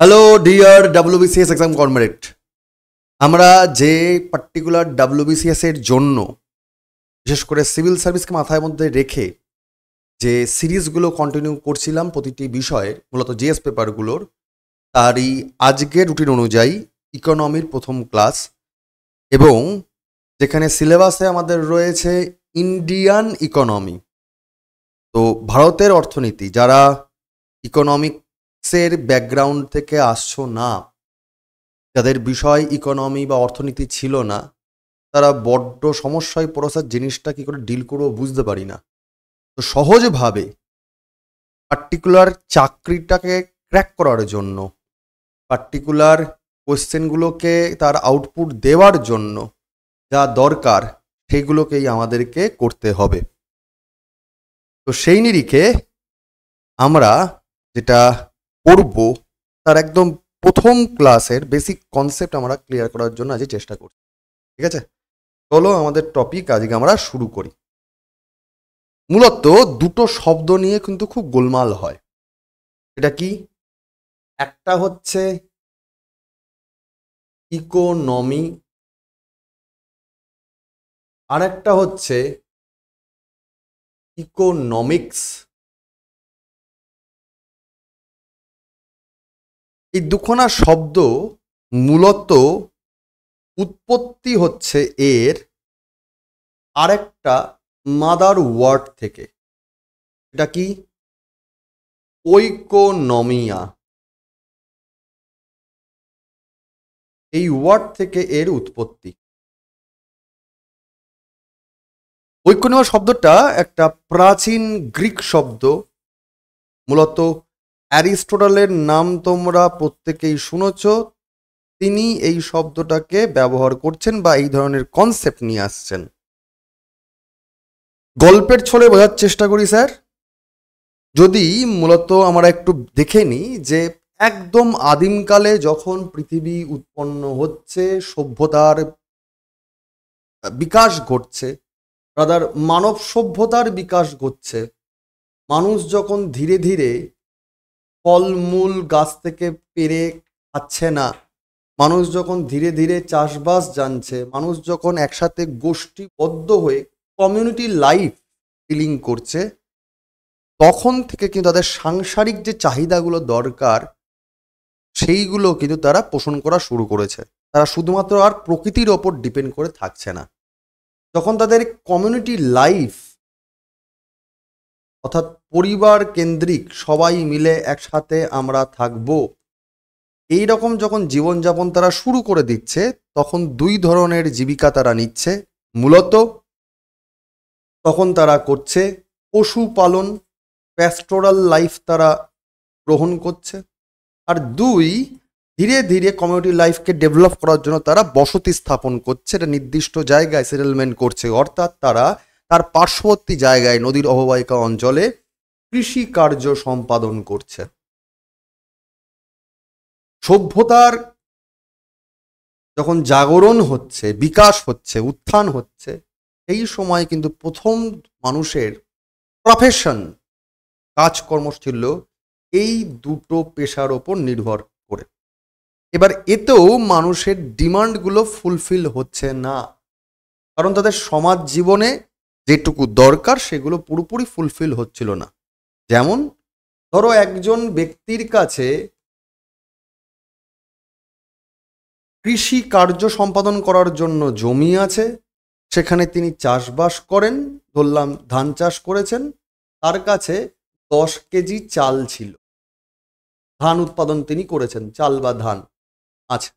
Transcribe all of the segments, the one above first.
Hello dear WBCS exam কনমেরেট, আমরা যে particular WBCS এর জন্য বিশেষ করে সিভিল সার্ভিসকে মাথায় মধ্যে রেখে যে সিরিজগুলো কন্টিনিউ করছিলাম প্রতিটি বিষয়ের, মূলত জিএস পেপারগুলোর, তারই আজকের রুটিন অনুযায়ী ইকোনমির প্রথম ক্লাস, এবং যেখানে সিলেবাসে আমাদের রয়েছে ইন্ডিয়ান ইকোনমি। তো ভারতের অর্থনীতি, যারা ইকোনমিক্সের ব্যাকগ্রাউন্ড থেকে আসছো না, যাদের বিষয় ইকোনমি বা অর্থনীতি ছিল না, তারা বড্ড সমস্যায় পড়ার জিনিসটা কী করে ডিল করবো বুঝতে পারি না। তো সহজভাবে পার্টিকুলার চাকরিটাকে ক্র্যাক করার জন্য, পার্টিকুলার কোয়েশ্চেনগুলোকে তার আউটপুট দেওয়ার জন্য যা দরকার সেগুলোকেই আমাদেরকে করতে হবে। তো সেই নিরিখে আমরা যেটা করব তার একদম প্রথম ক্লাসের বেসিক কনসেপ্ট আমরা ক্লিয়ার করার জন্য আজকে চেষ্টা করছি। ঠিক আছে, চলো আমাদের টপিক আজকে আমরা শুরু করি। মূলত দুটো শব্দ নিয়ে কিন্তু খুব গোলমাল হয়। এটা কি? একটা হচ্ছে ইকোনমি, আর একটা হচ্ছে ইকোনমিক্স। এই দুখানা শব্দ মূলত উৎপত্তি হচ্ছে এর আরেকটা মাদার ওয়ার্ড থেকে। এটা কি? ঐকোনমিয়া। এই ওয়ার্ড থেকে এর উৎপত্তি। ঐকোনমিয়া শব্দটা একটা প্রাচীন গ্রিক শব্দ। মূলত অ্যারিস্টটলের নাম তোমরা প্রত্যেকেই শুনেছ। তিনি এই শব্দটাকে ব্যবহার করছেন বা এই ধরনের কনসেপ্ট নিয়ে আসছেন। গল্পের ছলে বোঝার চেষ্টা করি স্যার। যদি মূলত আমরা একটু দেখে নিই যে একদম আদিমকালে যখন পৃথিবী উৎপন্ন হচ্ছে, সভ্যতার বিকাশ ঘটছে, রাদার মানব সভ্যতার বিকাশ ঘটছে, মানুষ যখন ধীরে ধীরে ফলমূল গাছ থেকে পেরে খাচ্ছে না, মানুষ যখন ধীরে ধীরে চাষবাস জানছে, মানুষ যখন একসাথে গোষ্ঠীবদ্ধ হয়ে কমিউনিটি লাইফ ফিলিং করছে, তখন থেকে কিন্তু তাদের সাংসারিক যে চাহিদাগুলো দরকার সেইগুলো কিন্তু তারা পোষণ করা শুরু করেছে। তারা শুধুমাত্র আর প্রকৃতির ওপর ডিপেন্ড করে থাকছে না। যখন তাদের কমিউনিটি লাইফ অর্থাৎ পরিবার কেন্দ্রিক, সবাই মিলে একসাথে আমরা থাকবো, এই রকম যখন জীবনযাপন তারা শুরু করে দিচ্ছে, তখন দুই ধরনের জীবিকা তারা নিচ্ছে। মূলত তখন তারা করছে পশুপালন, প্যাস্টোরাল লাইফ তারা গ্রহণ করছে। আর দুই, ধীরে ধীরে কমিউনিটি লাইফকে ডেভেলপ করার জন্য তারা বসতি স্থাপন করছে, এটা নির্দিষ্ট জায়গায় সেটেলমেন্ট করছে। অর্থাৎ তারা তার পার্শ্ববর্তী জায়গায়, নদীর অববাহিকা অঞ্চলে কৃষি কার্য সম্পাদন করছে। সভ্যতার যখন জাগরণ হচ্ছে, বিকাশ হচ্ছে, উত্থান হচ্ছে, এই সময় কিন্তু প্রথম মানুষের প্রফেশন, কাজকর্ম ছিল এই দুটো পেশার ওপর নির্ভর করে। এবার এতেও মানুষের ডিমান্ডগুলো ফুলফিল হচ্ছে না, কারণ তাদের সমাজ জীবনে যেটুকু দরকার সেগুলো পুরোপুরি ফুলফিল হচ্ছিল না। যেমন ধরো একজন ব্যক্তির কাছে কৃষি কার্য সম্পাদন করার জন্য জমি আছে, সেখানে তিনি চাষবাস করেন, ধরলাম ধান চাষ করেছেন, তার কাছে 10 কেজি চাল ছিল, ধান উৎপাদন তিনি করেছেন, চাল বা ধান আছে।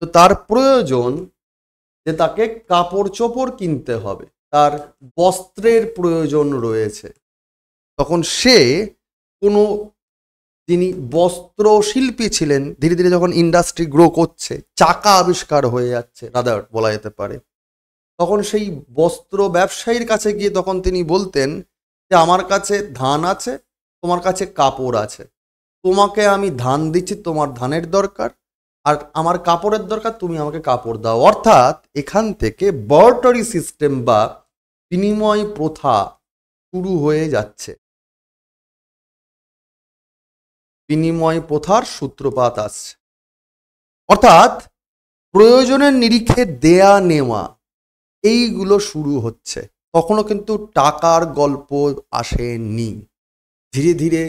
তো তার প্রয়োজন যে তাকে কাপড় চোপড় কিনতে হবে, তার বস্ত্রের প্রয়োজন রয়েছে। তখন সে কোনো, যিনি বস্ত্র শিল্পী ছিলেন, ধীরে ধীরে যখন ইন্ডাস্ট্রি গ্রো করছে, চাকা আবিষ্কার হয়ে যাচ্ছে রাদার বলা যেতে পারে, তখন সেই বস্ত্র ব্যবসায়ীর কাছে গিয়ে তখন তিনি বলতেন যে আমার কাছে ধান আছে, তোমার কাছে কাপড় আছে, তোমাকে আমি ধান দিচ্ছি, তোমার ধানের দরকার, আর আমার কাপড়ের দরকার, তুমি আমাকে কাপড় দাও। অর্থাৎ এখান থেকে বার্টারি সিস্টেম বা বিনিময় প্রথা শুরু হয়ে যাচ্ছে। বিনিময় প্রথার সূত্রপাত আসছে। অর্থাৎ প্রয়োজনের নিরিখে দেয়া নেওয়া এইগুলো শুরু হচ্ছে। তখনও কিন্তু টাকার গল্প আসেনি। ধীরে ধীরে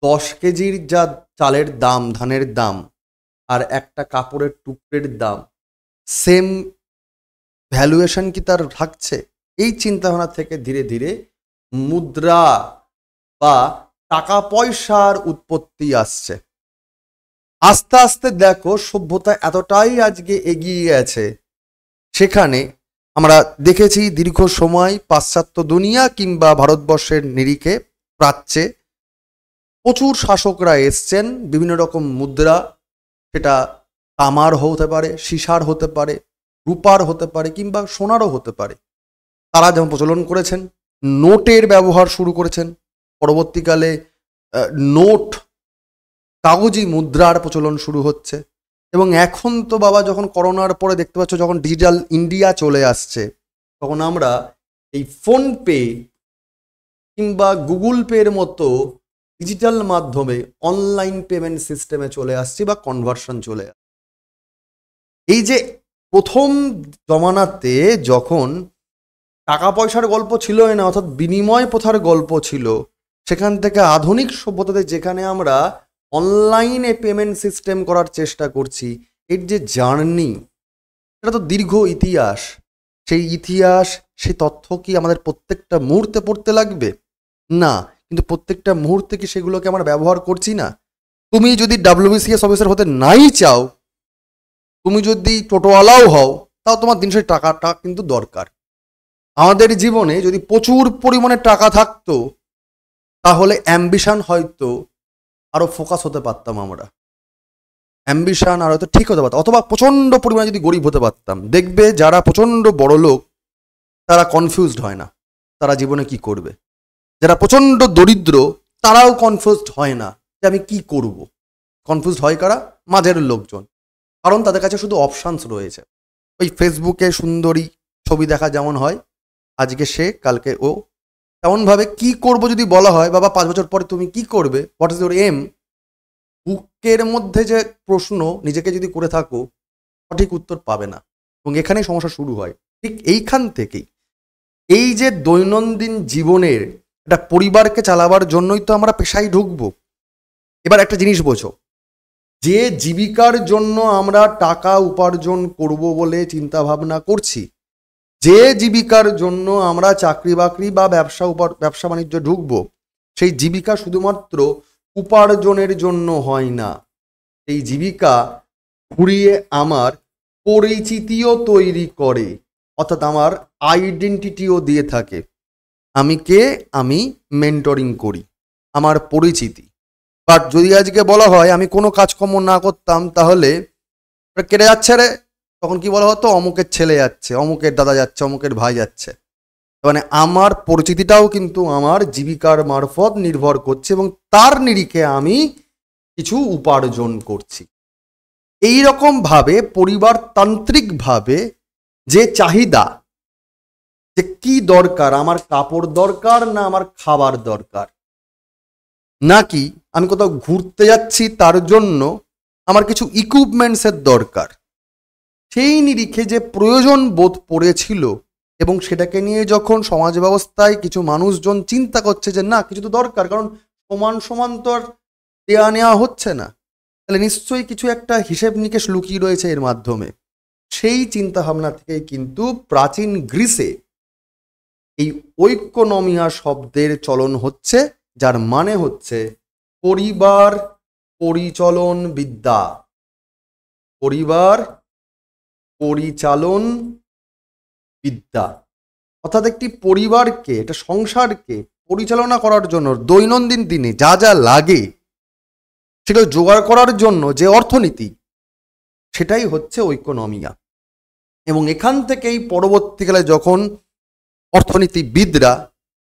10 কেজির যা চালের দাম, ধানের দাম, আর একটা কাপড়ের টুকরের দাম সেম ভ্যালুয়েশন কি তার থাকছে? এই চিন্তাভাবনা থেকে ধীরে ধীরে মুদ্রা বা টাকা পয়সার উৎপত্তি আসছে। আস্তে আস্তে দেখো সভ্যতা এতটাই আজকে এগিয়ে গেছে, সেখানে আমরা দেখেছি দীর্ঘ সময় পাশ্চাত্য দুনিয়া কিংবা ভারতবর্ষের নিরিখে প্রাচ্যে প্রচুর শাসকরা এসছেন। বিভিন্ন রকম মুদ্রা, সেটা তামার হতে পারে, সীসার হতে পারে, রূপার হতে পারে, কিংবা সোনারও হতে পারে, তারা যেমন প্রচলন করেছেন। নোটের ব্যবহার শুরু করেছেন। পরবর্তীকালে নোট, কাগজি মুদ্রার প্রচলন শুরু হচ্ছে। এবং এখন তো বাবা যখন করোনার পরে দেখতে পাচ্ছ যখন ডিজিটাল ইন্ডিয়া চলে আসছে, তখন আমরা এই ফোনপে কিংবা গুগল পের মতো ডিজিটাল মাধ্যমে অনলাইন পেমেন্ট সিস্টেমে চলে আসছি বা কনভার্সন চলে আসছে। এই যে প্রথম জমানাতে যখন টাকা পয়সার গল্প ছিল না, অর্থাৎ বিনিময় প্রথার গল্প ছিল, সেখান থেকে আধুনিক সভ্যতাতে যেখানে আমরা অনলাইনে পেমেন্ট সিস্টেম করার চেষ্টা করছি, এর যে জার্নি, এটা তো দীর্ঘ ইতিহাস। সেই ইতিহাস, সেই তথ্য কি আমাদের প্রত্যেকটা মুহূর্তে পড়তে লাগবে? না, কিন্তু প্রত্যেকটা মুহূর্তে কি সেগুলোকে আমরা ব্যবহার করছি না? তুমি যদি WBCS অফিসার হতে নাই চাও, তুমি যদি টোটোওয়ালাও হও, তাও তোমার দিনশেষে টাকাটা কিন্তু দরকার। আমাদের জীবনে যদি প্রচুর পরিমাণে টাকা থাকতো, তাহলে অ্যাম্বিশন হয়তো আরো ফোকাস হতে পারতাম আমরা। অ্যাম্বিশন আর হয়তো ঠিক হতে পারতাম, অথবা প্রচণ্ড পরিমাণে যদি গরিব হতে পারতাম। দেখবে যারা প্রচণ্ড বড় লোক তারা কনফিউজড হয় না তারা জীবনে কি করবে। যারা প্রচণ্ড দরিদ্র তারাও কনফিউজড হয় না যে আমি কি করব। কনফিউজড হয় কারা? মাঝের লোকজন। কারণ তাদের কাছে শুধু অপশানস রয়েছে। ওই ফেসবুকে সুন্দরী ছবি দেখা যেমন হয়, আজকে সে কালকে ও, তেমনভাবে কি করব যদি বলা হয়, বাবা 5 বছর পরে তুমি কি করবে, হোয়াট ইজ ইউর এম, বুকের মধ্যে যে প্রশ্ন নিজেকে যদি করে থাকো, সঠিক উত্তর পাবে না। এবং এখানেই সমস্যা শুরু হয়। ঠিক এইখান থেকেই এই যে দৈনন্দিন জীবনের একটা পরিবারকে চালাবার জন্যই তো আমরা পেশায় ঢুকবো। এবার একটা জিনিস বোঝো, যে জীবিকার জন্য আমরা টাকা উপার্জন করব বলে চিন্তা ভাবনা করছি, যে জীবিকার জন্য আমরা চাকরি বাকরি বা ব্যবসা বাণিজ্য ঢুকবো, সেই জীবিকা শুধুমাত্র উপার্জনের জন্য হয় না। এই জীবিকা ঘুরিয়ে আমার পরিচিতিও তৈরি করে, অর্থাৎ আমার আইডেন্টিটিও দিয়ে থাকে। আমি কে? আমি মেন্টরিং করি, আমার পরিচিতি। বাট যদি আজকে বলা হয় আমি কোনো কাজকর্ম না করতাম, তাহলে কেটে যাচ্ছে রে, তখন কি বলা হতো? অমুকের ছেলে যাচ্ছে, অমুকের দাদা যাচ্ছে, অমুকের ভাই যাচ্ছে। মানে আমার পরিচিতিটাও কিন্তু আমার জীবিকার মারফত নির্ভর করছে, এবং তার নিরিখে আমি কিছু উপার্জন করছি। এই রকম ভাবে পরিবারতান্ত্রিক ভাবে যে চাহিদা, যে কি দরকার, আমার কাপড় দরকার না আমার খাবার দরকার, নাকি আমি কোথাও ঘুরতে যাচ্ছি তার জন্য আমার কিছু ইকুইপমেন্টসের দরকার, সেই নিরিখে যে প্রয়োজন বোধ পড়েছিল, এবং সেটাকে নিয়ে যখন সমাজ ব্যবস্থায় কিছু মানুষজন চিন্তা করছে যে না কিছু তো দরকার, কারণ সমান সমান তো আর দেয়া নেওয়া হচ্ছে না, তাহলে নিশ্চয়ই কিছু একটা হিসেব নিকেশ লুকিয়ে রয়েছে এর মাধ্যমে। সেই চিন্তা ভাবনা থেকেই কিন্তু প্রাচীন গ্রিসে এই ঐকোনমিয়া শব্দের চলন হচ্ছে, যার মানে হচ্ছে পরিবার পরিচালন বিদ্যা। পরিবার পরিচালন বিদ্যা, অর্থাৎ একটি পরিবারকে, একটা সংসারকে পরিচালনা করার জন্য দৈনন্দিন দিনে যা যা লাগে সেটা জোগাড় করার জন্য যে অর্থনীতি, সেটাই হচ্ছে ঐকোনমিয়া। এবং এখান থেকেই পরবর্তীকালে যখন অর্থনীতিবিদরা,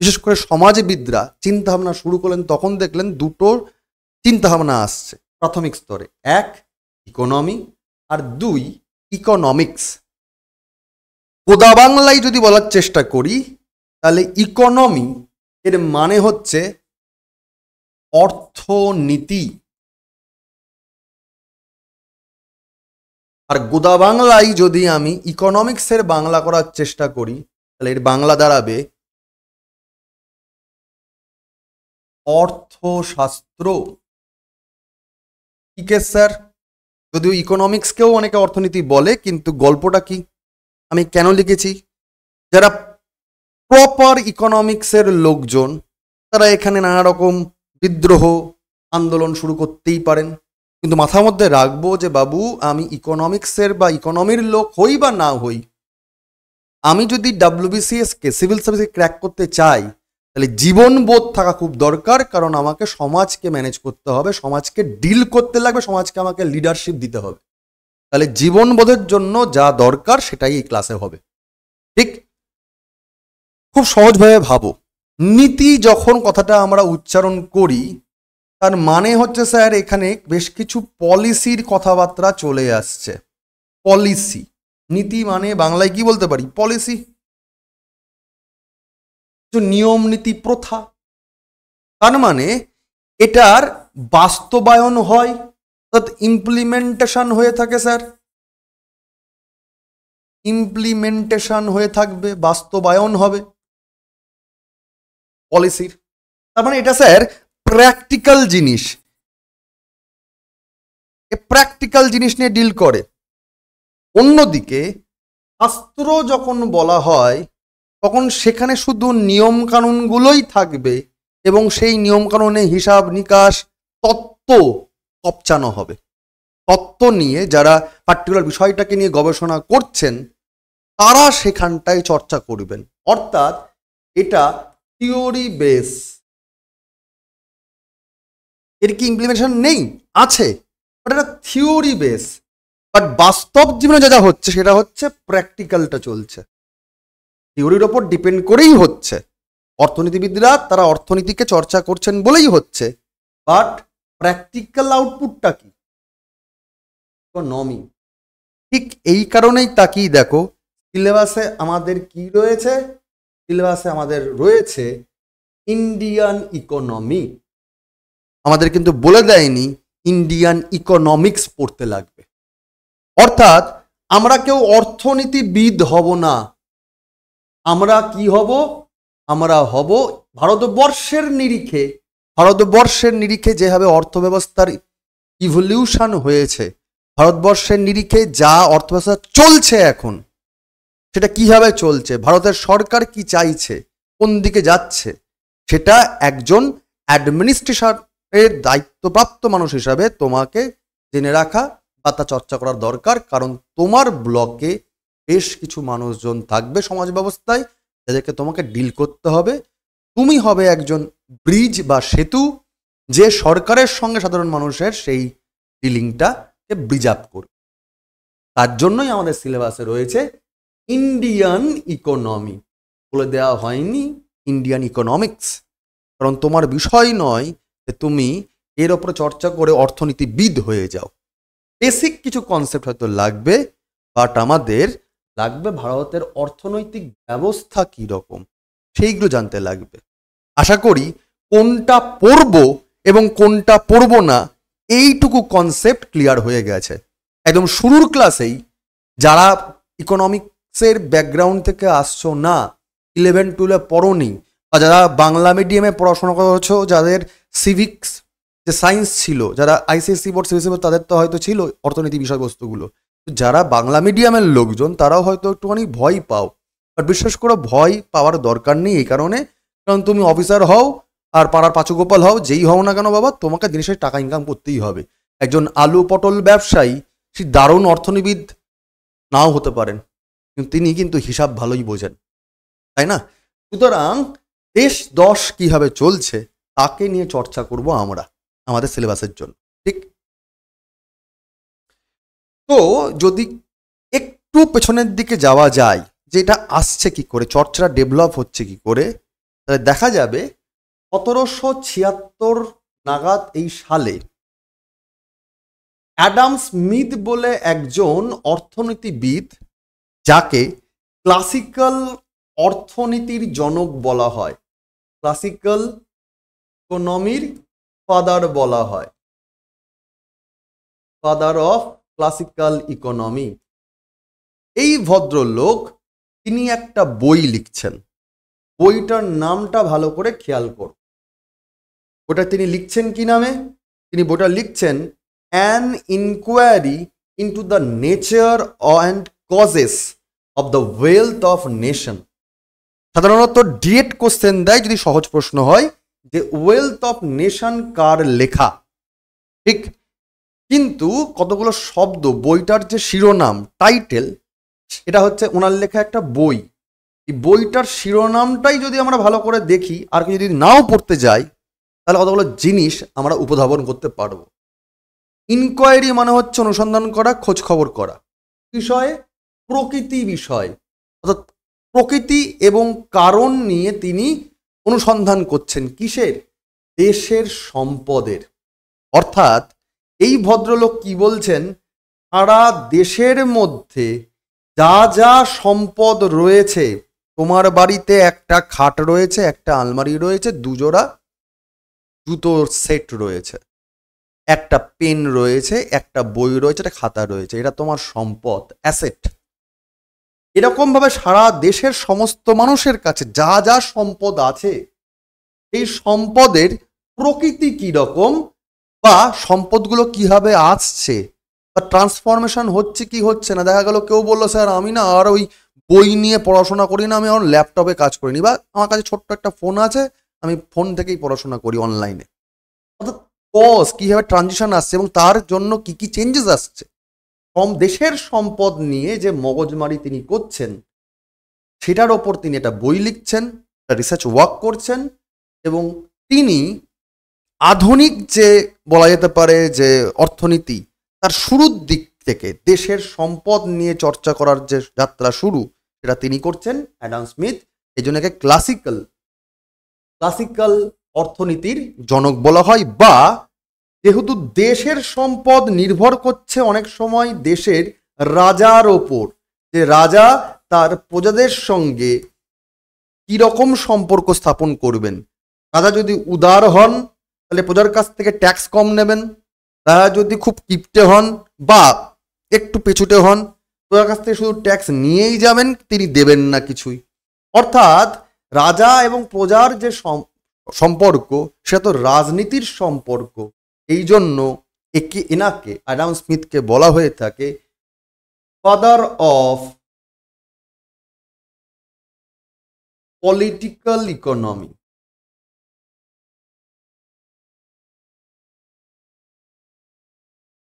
বিশেষ করে সমাজবিদরা চিন্তাভাবনা শুরু করলেন, তখন দেখলেন দুটো চিন্তাভাবনা আসছে প্রাথমিক স্তরে। এক ইকোনমি, আর দুই ইকোনমিক্স। কোদা বাংলায় যদি বলার চেষ্টা করি, তাহলে ইকোনমি এর মানে হচ্ছে অর্থনীতি। আর গোদা বাংলায় যদি আমি ইকোনমিক্সের বাংলা করার চেষ্টা করি তাহলে এর বাংলা দাঁড়াবে অর্থশাস্ত্র। ঠিক আছে স্যার, যদিও ইকোনমিক্সকেও অনেকে অর্থনীতি বলে, কিন্তু গল্পটা কি আমি কেন লিখেছি, যারা প্রপার ইকোনমিক্সের লোকজন তারা এখানে নানা রকম বিদ্রোহ আন্দোলন শুরু করতেই পারেন, কিন্তু মাথার মধ্যে রাখবো যে বাবু আমি ইকোনমিক্সের বা ইকোনমির লোক হই বা না হই, আমি যদি ডাব্লিউবিসিএসকে সিভিল সার্ভিসে ক্র্যাক করতে চাই তাহলে জীবনবোধ থাকা খুব দরকার, কারণ আমাকে সমাজকে ম্যানেজ করতে হবে, সমাজকে ডিল করতে লাগবে, সমাজকে আমাকে লিডারশিপ দিতে হবে। তাহলে জীবনবোধের জন্য যা দরকার সেটাই এই ক্লাসে হবে। ঠিক, খুব সহজভাবে ভাবো, নীতি যখন কথাটা আমরা উচ্চারণ করি তার মানে হচ্ছে স্যার এখানে বেশ কিছু পলিসির কথাবার্তা চলে আসছে। পলিসি, নীতি মানে বাংলায় কি বলতে পারি, পলিসি, নিয়ম নীতি প্রথা। তার মানে এটার বাস্তবায়ন হয়, অর্থাৎ ইমপ্লিমেন্টেশন হয়ে থাকে স্যার, ইমপ্লিমেন্টেশন হয়ে থাকবে, বাস্তবায়ন হবে পলিসির। তার মানে এটা স্যার প্র্যাকটিক্যাল জিনিস, প্র্যাকটিক্যাল জিনিস নিয়ে ডিল করে। অন্যদিকে শাস্ত্র যখন বলা হয় তখন সেখানে শুধু নিয়ম কানুনগুলোই থাকবে এবং সেই নিয়ম কানুনে হিসাব নিকাশ তত্ত্ব কপচানো হবে। তত্ত্ব নিয়ে যারা পার্টিকুলার বিষয়টাকে নিয়ে গবেষণা করছেন তারা সেখানটায় চর্চা করবেন, অর্থাৎ এটা থিওরি বেস। এর কি ইমপ্লিমেন্টেশন নেই? আছে, বাট এটা থিওরি বেস। বাট বাস্তব জীবনে যা যা হচ্ছে সেটা হচ্ছে প্র্যাকটিক্যালটা চলছে, থিওরির ওপর ডিপেন্ড করেই হচ্ছে। অর্থনীতিবিদরা তারা অর্থনীতিকে চর্চা করছেন বলেই হচ্ছে, বাট প্র্যাকটিক্যাল আউটপুটটা কি? ইকোনমি। ঠিক এই কারণেই তাকিয়ে দেখো সিলেবাসে আমাদের কি রয়েছে, সিলেবাসে আমাদের রয়েছে ইন্ডিয়ান ইকোনমি। আমাদের কিন্তু বলে দেয়নি ইন্ডিয়ান ইকোনমিক্স পড়তে লাগবে, অর্থাৎ আমরা কেউ অর্থনীতিবিদ হব না, আমরা কি হব, আমরা হব ভারতবর্ষের নিরিখে, ভারতবর্ষের নিরিখে যেভাবে অর্থব্যবস্থার ইভলিউশন হয়েছে, ভারতবর্ষের নিরিখে যা অর্থব্যবস্থা চলছে এখন সেটা কিভাবে চলছে, ভারতের সরকার কি চাইছে, কোন দিকে যাচ্ছে, সেটা একজন অ্যাডমিনিস্ট্রেশনের দায়িত্বপ্রাপ্ত মানুষ হিসাবে তোমাকে জেনে রাখা বা তা চর্চা করার দরকার। কারণ তোমার ব্লকে বেশ কিছু মানুষজন থাকবে সমাজ ব্যবস্থায় যাদেরকে তোমাকে ডিল করতে হবে। তুমি হবে একজন ব্রিজ বা সেতু, যে সরকারের সঙ্গে সাধারণ মানুষের সেই ডিলিংটাকে ব্রিজ আপ করবে। তার জন্যই আমাদের সিলেবাসে রয়েছে ইন্ডিয়ান ইকোনমি, বলে দেওয়া হয়নি ইন্ডিয়ান ইকোনমিক্স, কারণ তোমার বিষয় নয় যে তুমি এর ওপরে চর্চা করে অর্থনীতিবিদ হয়ে যাও। বেসিক কিছু কনসেপ্ট হয়তো লাগবে, বাট আমাদের লাগবে ভারতের অর্থনৈতিক ব্যবস্থা কি রকম সেইগুলো জানতে লাগবে। আশা করি কোনটা পড়বো এবং কোনটা পড়বো না এইটুকু কনসেপ্ট ক্লিয়ার হয়ে গেছে একদম শুরুর ক্লাসেই। যারা ইকোনমিক্সের ব্যাকগ্রাউন্ড থেকে আসছো না, 11-12 পড়োনি, বা যারা বাংলা মিডিয়ামে পড়াশোনা করেছো, যাদের সিভিক্স যে সায়েন্স ছিল, যারা আইসিএসসি বোর্ড সিবিএসসি বোর্ড তাদের তো হয়তো ছিল অর্থনীতি বিষয়বস্তুগুলো, যারা বাংলা মিডিয়ামের লোকজন তারাও হয়তো একটুখানি ভয় পাও, বাট বিশ্বাস করো ভয় পাওয়ার দরকার নেই। এই কারণে, কারণ তুমি অফিসার হও আর পাড়ার পাঁচুগোপাল হও, যেই হও না কেন বাবা, তোমাকে জিনিসের টাকা ইনকাম করতেই হবে। একজন আলু পটল ব্যবসায়ী সে দারুণ অর্থনীতিবিদ নাও হতে পারেন, কিন্তু তিনি কিন্তু হিসাব ভালোই বোঝেন, তাই না? সুতরাং দেশ দশ কিভাবে চলছে তাকে নিয়ে চর্চা করব আমরা আমাদের সিলেবাসের জন্য। ঠিক, তো যদি একটু পেছনের দিকে যাওয়া যায় যে এটা আসছে কি করে, চর্চাটা ডেভেলপ হচ্ছে কি করে, তাহলে দেখা যাবে 1776 নাগাদ এই সালে অ্যাডাম স্মিথ বলে একজন অর্থনীতিবিদ, যাকে ক্লাসিক্যাল অর্থনীতির জনক বলা হয়, ক্লাসিক্যাল ইকোনমির ফাদার বলা হয়, ফাদার অফ ক্লাসিক্যাল ইকোনমি। এই ভদ্রলোক তিনি একটা বই লিখছেন, বইটার নামটা ভালো করে খেয়াল করুন। ওটা তিনি লিখছেন কি নামে? তিনি বইটা লিখছেন an inquiry into the nature and causes of the wealth of nation. সাধারণত ডিরেক্ট কোশ্চেন দেয় যদি সহজ প্রশ্ন হয় যে ওয়েলথ অফ নেশন কার লেখা, ঠিক? কিন্তু কতগুলো শব্দ, বইটার যে শিরোনাম টাইটেল, এটা হচ্ছে ওনার লেখা একটা বই। এই বইটার শিরোনামটাই যদি আমরা ভালো করে দেখি আর যদি নাও পড়তে যাই তাহলে কতগুলো জিনিস আমরা উপধাবন করতে পারবো। ইনকোয়ারি মানে হচ্ছে অনুসন্ধান করা, খোঁজ খবর করা। বিষয়ে প্রকৃতি বিষয়, অর্থাৎ প্রকৃতি এবং কারণ নিয়ে তিনি অনুসন্ধান করছেন। কিসের? দেশের সম্পদের। অর্থাৎ এই ভদ্রলোক কি বলছেন, সারা দেশের মধ্যে যা যা সম্পদ রয়েছে, তোমার বাড়িতে একটা খাট রয়েছে, একটা আলমারি রয়েছে, দুজোড়া জুতোর সেট রয়েছে, একটা পেন রয়েছে, একটা বই রয়েছে, একটা খাতা রয়েছে, এটা তোমার সম্পদ, অ্যাসেট। এরকম ভাবে সারা দেশের সমস্ত মানুষের কাছে যা যা সম্পদ আছে, এই সম্পদের প্রকৃতি কি রকম বা সম্পদগুলো কিভাবে আসছে বা ট্রান্সফরমেশন হচ্ছে কি হচ্ছে না। দেখা গেল কেউ বললো স্যার আমি না আর ওই বই নিয়ে পড়াশোনা করি না, আমি আমার ল্যাপটপে কাজ করিনি, বা আমার কাছে ছোট্ট একটা ফোন আছে, আমি ফোন থেকেই পড়াশোনা করি অনলাইনে। অর্থাৎ কজ কিভাবে ট্রানজিশন আসছে এবং তার জন্য কি কি চেঞ্জেস আসছে। দেশের সম্পদ নিয়ে যে মগজমারি তিনি করছেন, সেটার ওপর তিনি একটা বই লিখছেন, রিসার্চ ওয়ার্ক করছেন, এবং তিনি আধুনিক যে বলা যেতে পারে যে অর্থনীতি, তার শুরুর দিক থেকে দেশের সম্পদ নিয়ে চর্চা করার যে যাত্রা শুরু, সেটা তিনি করছেন, অ্যাডাম স্মিথ। এই জন্য একে ক্লাসিক্যাল অর্থনীতির জনক বলা হয়। বা যেহেতু দেশের সম্পদ নির্ভর করছে অনেক সময় দেশের রাজার ওপর, যে রাজা তার প্রজাদের সঙ্গে কিরকম সম্পর্ক স্থাপন করবেন। রাজা যদি উদার হন তাহলে প্রজার কাছ থেকে ট্যাক্স কম নেবেন, রাজা যদি খুব কিপটে হন বা একটু পেছুটে হন, প্রজার কাছ থেকে শুধু ট্যাক্স নিয়েই যাবেন, তিনি দেবেন না কিছুই। অর্থাৎ রাজা এবং প্রজার যে সম্পর্ক, সেটা তো রাজনীতির সম্পর্ক। এই জন্য এনাকে অ্যাডাম স্মিথকে বলা হয়ে থাকে ফাদার অফ পলিটিক্যাল ইকোনমি।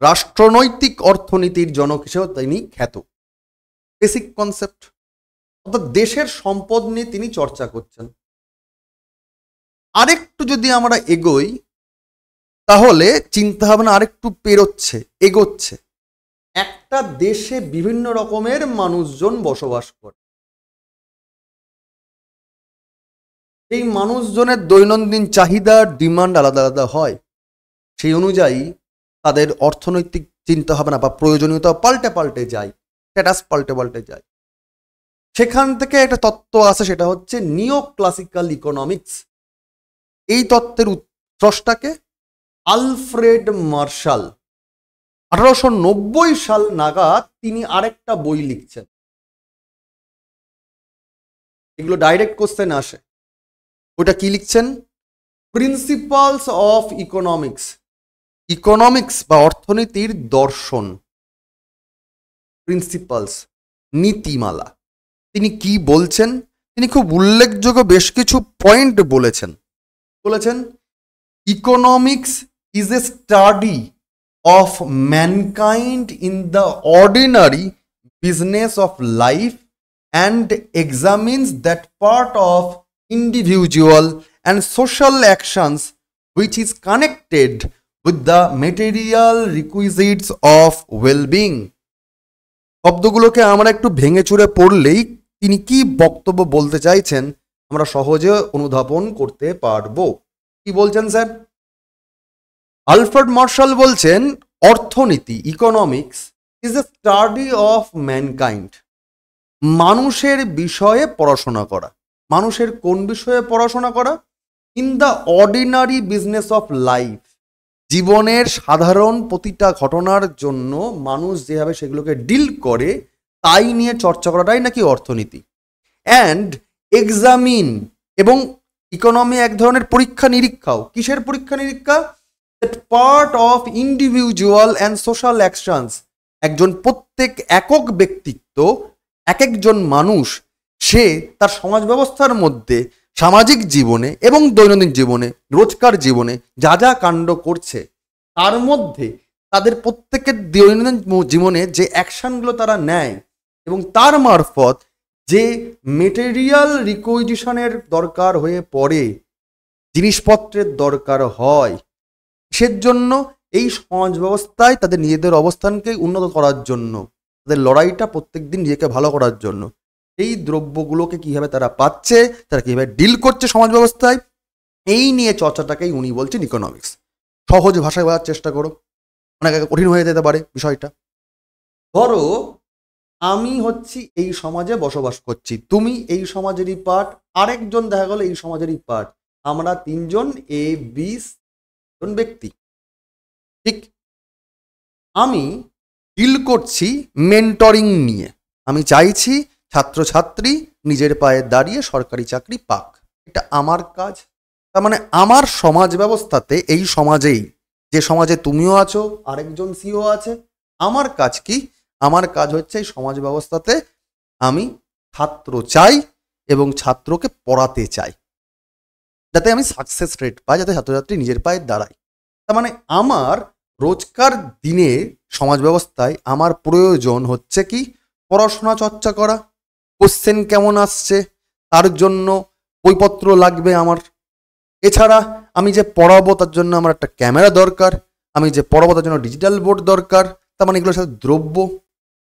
রাষ্ট্রনৈতিক অর্থনীতির জনক হিসেবে তিনি খ্যাত। বেসিক কনসেপ্ট, অর্থাৎ দেশের সম্পদ নিয়ে তিনি চর্চা করছেন। আরেকটু যদি আমরা এগোই তাহলে চিন্তাভাবনা আরেকটু এগোচ্ছে। একটা দেশে বিভিন্ন রকমের মানুষজন বসবাস করে, এই মানুষজনের দৈনন্দিন চাহিদা, ডিমান্ড আলাদা আলাদা হয়। সেই অনুযায়ী তাদের অর্থনৈতিক চিন্তাভাবনা বা প্রয়োজনীয়তা পাল্টে যায়, স্ট্যাটাস পাল্টে যায়। সেখান থেকে একটা তত্ত্ব আসে, সেটা হচ্ছে নিও ক্লাসিক্যাল ইকোনমিক্স। এই তত্ত্বের স্রষ্টাকে আলফ্রেড মার্শাল। 1890 সাল নাগাদ তিনি আরেকটা বই লিখছেন। এগুলো ডাইরেক্ট কোশ্চেন আসে। ওটা কি লিখছেন? প্রিন্সিপালস অফ ইকোনমিক্স, ইকোনমিক্স বা অর্থনীতির দর্শন, প্রিন্সিপালস, নীতিমালা। তিনি কি বলছেন? তিনি খুব উল্লেখযোগ্য বেশ কিছু পয়েন্ট বলেছেন। Economics is a study of mankind in the ordinary business of life and examines that part of individual and social actions which is connected with the material requisites of well-being. শব্দগুলোকে আমরা একটু ভেঙে চুরে পড়লেই তিনি কি বক্তব্য বলতে চাইছেন আমরা সহজে অনুধাবন করতে পারবো। কি বলছেন স্যার? আলফ্রেড মার্শাল বলছেন অর্থনীতি, economics is a study of mankind, মানুষের বিষয়ে পড়াশোনা করা। মানুষের কোন বিষয়ে পড়াশোনা করা? In the ordinary business of life, জীবনের সাধারণ প্রতিটা ঘটনার জন্য মানুষ যেভাবে সেগুলোকে ডিল করে তাই নিয়ে চর্চা করাটাই নাকি অর্থনীতি। অ্যান্ড এক্সামিন, এবং ইকোনমি এক ধরনের পরীক্ষা নিরীক্ষাও। কিসের পরীক্ষা নিরীক্ষা? That part of individual and social actions, একজন প্রত্যেক একক ব্যক্তিত্ব, এক একজন মানুষ, সে তার সমাজ ব্যবস্থার মধ্যে সামাজিক জীবনে এবং দৈনন্দিন জীবনে, রোজকার জীবনে যা যা কাণ্ড করছে, তার মধ্যে তাদের প্রত্যেকের দৈনন্দিন জীবনে যে অ্যাকশনগুলো তারা নেয় এবং তার মারফত যে মেটেরিয়াল রিকুইজিশনের দরকার হয়ে পড়ে, জিনিসপত্রের দরকার হয়, সেজন্য এই সমাজ ব্যবস্থায় তাদের নিজেদের অবস্থানকে উন্নত করার জন্য, তাদের লড়াইটা প্রত্যেক দিন নিজেকে ভালো করার জন্য, এই দ্রব্যগুলোকে কীভাবে তারা পাচ্ছে, তারা কীভাবে ডিল করছে সমাজ ব্যবস্থায়, এই নিয়ে চর্চাটাকেই উনি বলছেন ইকোনমিক্স। সহজ ভাষায় বলার চেষ্টা করো, অনেক কঠিন হয়ে যেতে পারে বিষয়টা। ধরো আমি হচ্ছি এই সমাজে বসবাস করছি, তুমি এই সমাজেরই পার্ট, আরেকজন দেখা গেল এই সমাজেরই পার্ট, আমরা তিনজন এ বি জন ব্যক্তি। ঠিক, আমি ডিল করছি মেন্টরিং নিয়ে, আমি চাইছি ছাত্রছাত্রী নিজের পায়ে দাঁড়িয়ে সরকারি চাকরি পাক, এটা আমার কাজ। তার মানে আমার সমাজ ব্যবস্থাতে, এই সমাজেই, যে সমাজে তুমিও আছো, আরেকজন সিও আছে, আমার কাজ কি? আমার কাজ হচ্ছে এই সমাজ ব্যবস্থাতে আমি ছাত্র চাই এবং ছাত্রকে পড়াতে চাই, যাতে আমি সাকসেস রেট পাই, যাতে ছাত্রছাত্রী নিজের পায়ে দাঁড়ায়। তার মানে আমার রোজকার দিনে সমাজ ব্যবস্থায় আমার প্রয়োজন হচ্ছে কি? পড়াশোনা চর্চা করা, কোশ্চেন কেমন আসছে তার জন্য বইপত্র লাগবে আমার, এছাড়া আমি যে পড়াবো তার জন্য আমার একটা ক্যামেরা দরকার, আমি যে পড়াবো তার জন্য ডিজিটাল বোর্ড দরকার, তার মানে এগুলোর সাথে দ্রব্য।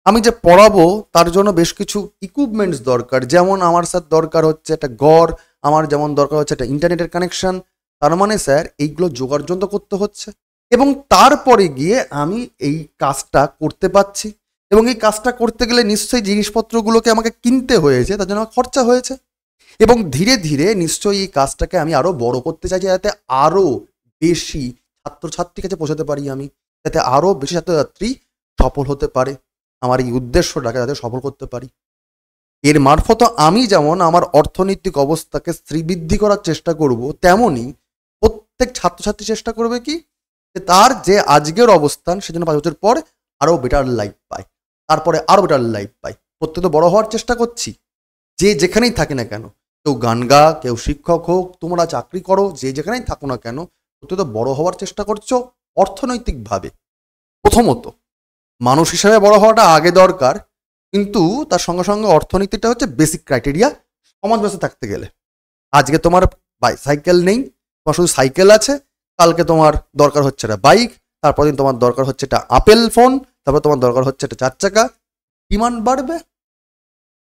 আমি যে পড়াবো তার জন্য বেশ কিছু ইকুইপমেন্টস দরকার, যেমন আমার সাথে দরকার হচ্ছে একটা গড়, আমার যেমন দরকার হচ্ছে একটা ইন্টারনেটের কানেকশন। তার মানে স্যার এইগুলো জোগাড় যন্ত্র করতে হচ্ছে, এবং তারপরে গিয়ে আমি এই কাজটা করতে পারছি, এবং এই কাজটা করতে গেলে নিশ্চয়ই জিনিসপত্রগুলোকে আমাকে কিনতে হয়েছে, তার জন্য আমার খরচা হয়েছে, এবং ধীরে ধীরে নিশ্চয়ই এই কাজটাকে আমি আরও বড় করতে চাইছি, যাতে আরও বেশি ছাত্রছাত্রীর কাছে পৌঁছাতে পারি আমি, যাতে আরও বেশি ছাত্রছাত্রী সফল হতে পারে, আমার এই উদ্দেশ্যটাকে যাতে সফল করতে পারি। এর মারফত আমি যেমন আমার অর্থনৈতিক অবস্থাকে শ্রীবৃদ্ধি করার চেষ্টা করব, তেমনই প্রত্যেক ছাত্রছাত্রী চেষ্টা করবে কি, যে তার যে আজকের অবস্থান সেজন্য 5 বছর পর আরও বেটার লাইফ পায়, তারপরে আরও বেটার লাইফ পায়। প্রত্যেক তো বড় হওয়ার চেষ্টা করছি, যে যেখানেই থাকে না কেন, কেউ গান গা, কেউ শিক্ষক হোক, তোমরা চাকরি করো, যে যেখানেই থাকো না কেন, প্রত্যেক তো বড় হওয়ার চেষ্টা করছো অর্থনৈতিকভাবে। প্রথমত মানুষ হিসাবে বড় হওয়াটা আগে দরকার, কিন্তু তার সঙ্গে সঙ্গে অর্থনীতিটা হচ্ছে বেসিক ক্রাইটেরিয়া সমাজ ব্যবস্থা থাকতে গেলে। আজকে তোমার সাইকেল নেই, তোমার শুধু সাইকেল আছে, কালকে তোমার দরকার হচ্ছে একটা বাইক, তারপর দিন তোমার দরকার হচ্ছে একটা আপেল ফোন, তারপর তোমার দরকার হচ্ছে একটা 4 চাকা। ডিমান্ড বাড়বে,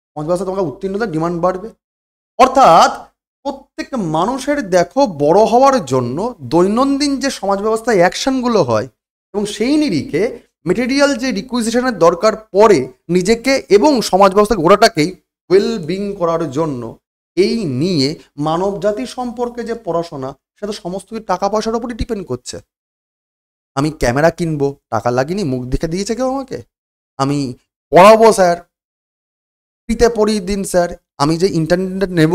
সমাজ ব্যবস্থা তোমাকে উত্তীর্ণতার ডিমান্ড বাড়বে। অর্থাৎ প্রত্যেক মানুষের দেখো বড় হওয়ার জন্য দৈনন্দিন যে সমাজ ব্যবস্থায় অ্যাকশনগুলো হয়, এবং সেই নিরিখে মেটেরিয়াল যে রিকুইজিশনের দরকার পড়ে নিজেকে এবং সমাজ ব্যবস্থা গোড়াটাকেই ওয়েল বিং করার জন্য, এই নিয়ে মানব জাতির সম্পর্কে যে পড়াশোনা, সেটা সমস্ত টাকা পয়সার উপরই ডিপেন্ড করছে। আমি ক্যামেরা কিনবো, টাকা লাগিনি, মুখ দেখে দিয়েছে কেউ আমাকে। আমি পড়াবো স্যার, ফ্রিতে পড়িয়ে দিন স্যার। আমি যে ইন্টারনেট নেব,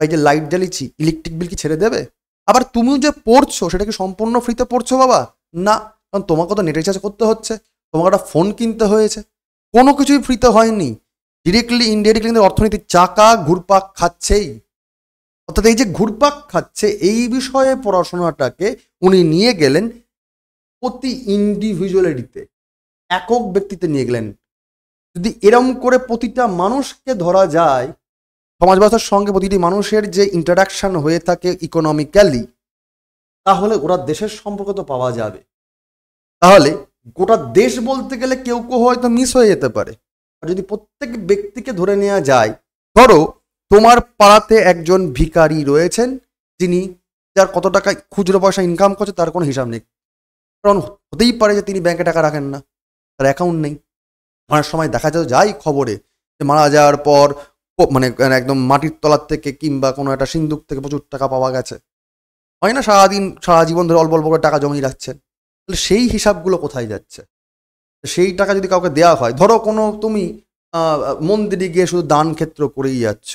এই যে লাইট জ্বালিয়েছি, ইলেকট্রিক বিল কি ছেড়ে দেবে? আবার তুমিও যে পড়ছো সেটা কি সম্পূর্ণ ফ্রিতে পড়ছো বাবা? না, কারণ তোমাকে তো নেট রিচার্জ করতে হচ্ছে, তোমাকে একটা ফোন কিনতে হয়েছে, কোনো কিছুই ফ্রিতে হয়নি। ডিরেক্টলি ইনডিরেক্টলি কিন্তু অর্থনীতির চাকা ঘুরপাক খাচ্ছেই। অর্থাৎ এই যে ঘুরপাক খাচ্ছে, এই বিষয়ে পড়াশোনাটাকে উনি নিয়ে গেলেন প্রতি ইন্ডিভিজুয়ালিটিতে, একক ব্যক্তিতে নিয়ে গেলেন। যদি এরম করে প্রতিটা মানুষকে ধরা যায়, সমাজ ব্যবস্থার সঙ্গে প্রতিটি মানুষের যে ইন্টারাকশন হয়ে থাকে ইকোনমিক্যালি, তাহলে ওরা দেশের সম্পর্ক তো পাওয়া যাবে। তাহলে গোটা দেশ বলতে গেলে কেউ কেউ হয়তো মিস হয়ে যেতে পারে। আর যদি প্রত্যেক ব্যক্তিকে ধরে নেওয়া যায়, ধরো তোমার পাড়াতে একজন ভিখারি রয়েছেন, যিনি যার কত টাকা খুচরো পয়সা ইনকাম করছে তার কোনো হিসাব নেই, কারণ হতেই পারে যে তিনি ব্যাংকে টাকা রাখেন না, তার অ্যাকাউন্ট নেই। অনেক সময় দেখা যায় খবরে যে মারা যাওয়ার পর মানে একদম মাটির তলার থেকে কিংবা কোনো একটা সিন্দুক থেকে প্রচুর টাকা পাওয়া গেছে। হয় না, সারাদিন সারা জীবন ধরে অল্প অল্প করে টাকা জমিয়ে রাখছেন, তাহলে সেই হিসাবগুলো কোথায় যাচ্ছে? সেই টাকা যদি কাউকে দেওয়া হয়, ধরো কোনো তুমি মন্দিরে গিয়ে শুধু দান ক্ষেত্র করেই যাচ্ছ,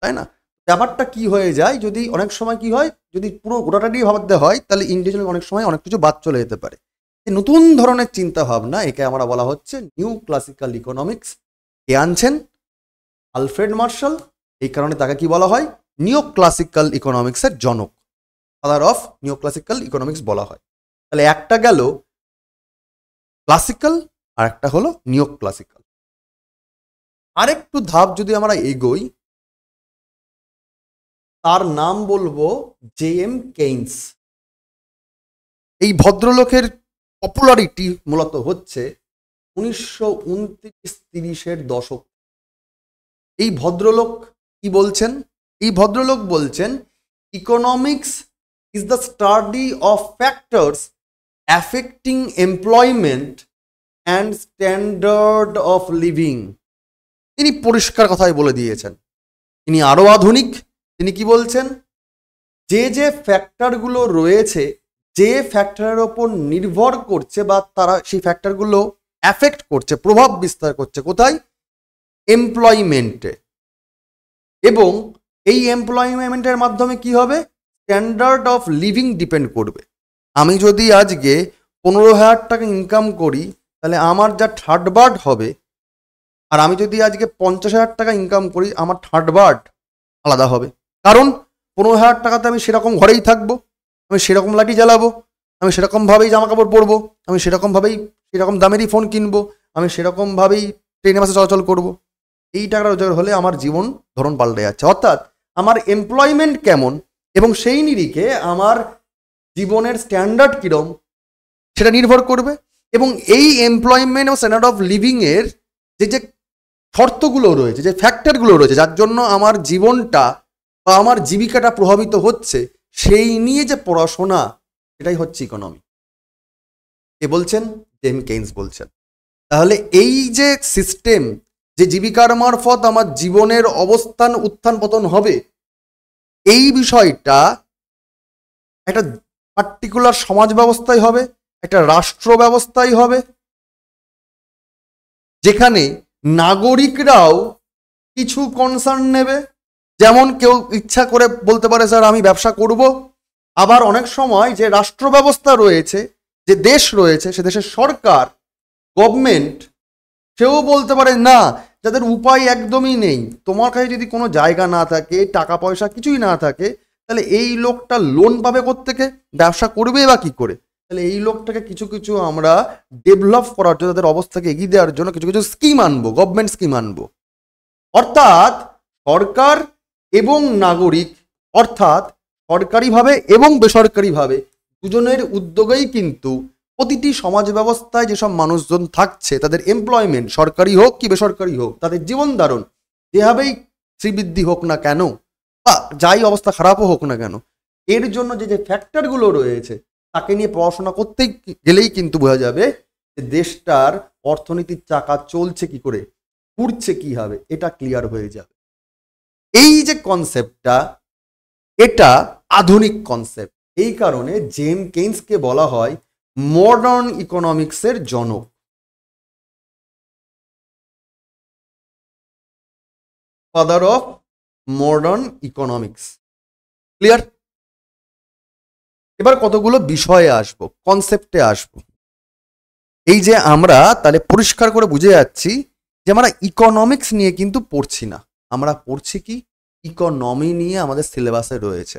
তাই না? ব্যাপারটা কি হয়ে যায়, যদি অনেক সময় কি হয়, যদি পুরো গোটাটা নিয়ে ভাবতে হয়, তাহলে ইন্ডিভিজুয়াল অনেক সময় অনেক কিছু বাদ চলে যেতে পারে। নতুন ধরনের চিন্তা ভাবনা, একে আমরা বলা হচ্ছে নিউ ক্লাসিক্যাল ইকোনমিক্স। কে আনছেন? Alfred Marshall. এই কারণে তাকে কি বলা হয়? নিও ক্লাসিক্যাল ইকোনমিক্সের জনক, ফাদার অফ নিও ক্লাসিক্যাল ইকোনমিক্স বলা হয়। তাহলে একটা গেল ক্লাসিক্যাল, আর একটা হলো নিও ক্লাসিক্যাল। আরেকটু ধাপ যদি আমরা এগোই, তার নাম বলবো জে.এম. কেইন্স। এই ভদ্রলোকের পপুলারিটি মূলত হচ্ছে 1929-30-এর দশক। এই ভদ্রলোক কি বলছেন? এই ভদ্রলোক বলছেন economics is the study of factors affecting employment and standard of living. তিনি পরিষ্কার কথাই বলে দিয়েছেন। তিনি আরো আধুনিক। তিনি কি বলছেন? যে যে ফ্যাক্টরগুলো রয়েছে, যে ফ্যাক্টরের ওপর নির্ভর করছে বা তারা সেই ফ্যাক্টরগুলো অ্যাফেক্ট করছে, প্রভাব বিস্তার করছে কোথায়? এমপ্লয়মেন্টে। এবং এই এমপ্লয়মেন্টের মাধ্যমে কি হবে? স্ট্যান্ডার্ড অফ লিভিং ডিপেন্ড করবে। আমি যদি আজকে 15,000 টাকা ইনকাম করি, তাহলে আমার যা থার্ড বার্ড হবে, আর আমি যদি আজকে 50,000 টাকা ইনকাম করি, আমার থার্ড বার্ড আলাদা হবে। কারণ 15,000 টাকাতে আমি সেরকম ঘরেই থাকবো, আমি সেরকম লাঠি জ্বালাবো, আমি সেরকমভাবেই জামা কাপড় পরবো, আমি সেরকমভাবেই সেরকম দামেরই ফোন কিনবো, আমি সেরকমভাবেই ট্রেনে বাসে চলাচল করবো। এই টাকাটা রোজগার হলে আমার জীবন ধরন পাল্টে যাচ্ছে। অর্থাৎ আমার এমপ্লয়মেন্ট কেমন এবং সেই নিরিখে আমার জীবনের স্ট্যান্ডার্ড কীরকম সেটা নির্ভর করবে। এবং এই এমপ্লয়মেন্ট ও স্ট্যান্ডার্ড অফ লিভিংয়ের যে যে শর্তগুলো রয়েছে, যে ফ্যাক্টরগুলো রয়েছে, যার জন্য আমার জীবনটা বা আমার জীবিকাটা প্রভাবিত হচ্ছে, সেই নিয়ে যে পড়াশোনা, এটাই হচ্ছে ইকোনমি। কে বলছেন? জেম কেইন্স বলছেন। তাহলে এই যে সিস্টেম, যে জীবিকার মারফত আমার জীবনের অবস্থান উত্থান পতন হবে, এই বিষয়টা একটা পার্টিকুলার সমাজ ব্যবস্থায় হবে, একটা রাষ্ট্র ব্যবস্থায় হবে, যেখানে নাগরিকরাও কিছু কনসার্ন নেবে। যেমন কেউ ইচ্ছা করে বলতে পারে স্যার আমি ব্যবসা করব, আবার অনেক সময় যে রাষ্ট্র ব্যবস্থা রয়েছে, যে দেশ রয়েছে, সে দেশের সরকার, গভর্নমেন্ট, সেও বলতে পারে না, যাদের উপায় একদমই নেই, তোমার কাছে যদি কোনো জায়গা না থাকে, টাকা পয়সা কিছুই না থাকে, তাহলে এই লোকটা লোন পাবে কোত্থেকে, ব্যবসা করবে বা কি করে? তাহলে এই লোকটাকে কিছু কিছু আমরা ডেভেলপ করার জন্য, তাদের অবস্থাকে এগিয়ে দেওয়ার জন্য কিছু কিছু স্কিম আনবো, গভর্নমেন্ট স্কিম আনবো। অর্থাৎ সরকার এবং নাগরিক, অর্থাৎ সরকারিভাবে এবং বেসরকারিভাবে দুজনের উদ্যোগেই কিন্তু প্রতিটি সমাজ ব্যবস্থায় যেসব মানুষজন থাকছে, তাদের এমপ্লয়মেন্ট, সরকারি হোক কি বেসরকারি হোক, তাদের জীবন ধারণ যেভাবেই শ্রীবৃদ্ধি হোক না কেন, বা যাই অবস্থা খারাপও হোক না কেন, এর জন্য যে যে ফ্যাক্টরগুলো রয়েছে, তাকে নিয়ে পড়াশোনা করতে গেলেই কিন্তু বোঝা যাবে যে দেশটার অর্থনীতির চাকা চলছে কি করে, ঘুরছে কিভাবে, এটা ক্লিয়ার হয়ে যাবে। এই যে কনসেপ্টটা, এটা আধুনিক কনসেপ্ট। এই কারণে জেম কেইন্সকে বলা হয় মডার্ন ইকোনমিক্সের জনক, father of modern economics. Clear? এবার কতগুলো বিষয়ে আসবো, কনসেপ্টে আসবো। এই যে আমরা তাহলে পরিষ্কার করে বুঝে যাচ্ছি যে আমরা ইকোনমিক্স নিয়ে কিন্তু পড়ছি না, আমরা পড়ছি কি? ইকোনমি নিয়ে আমাদের সিলেবাসে রয়েছে।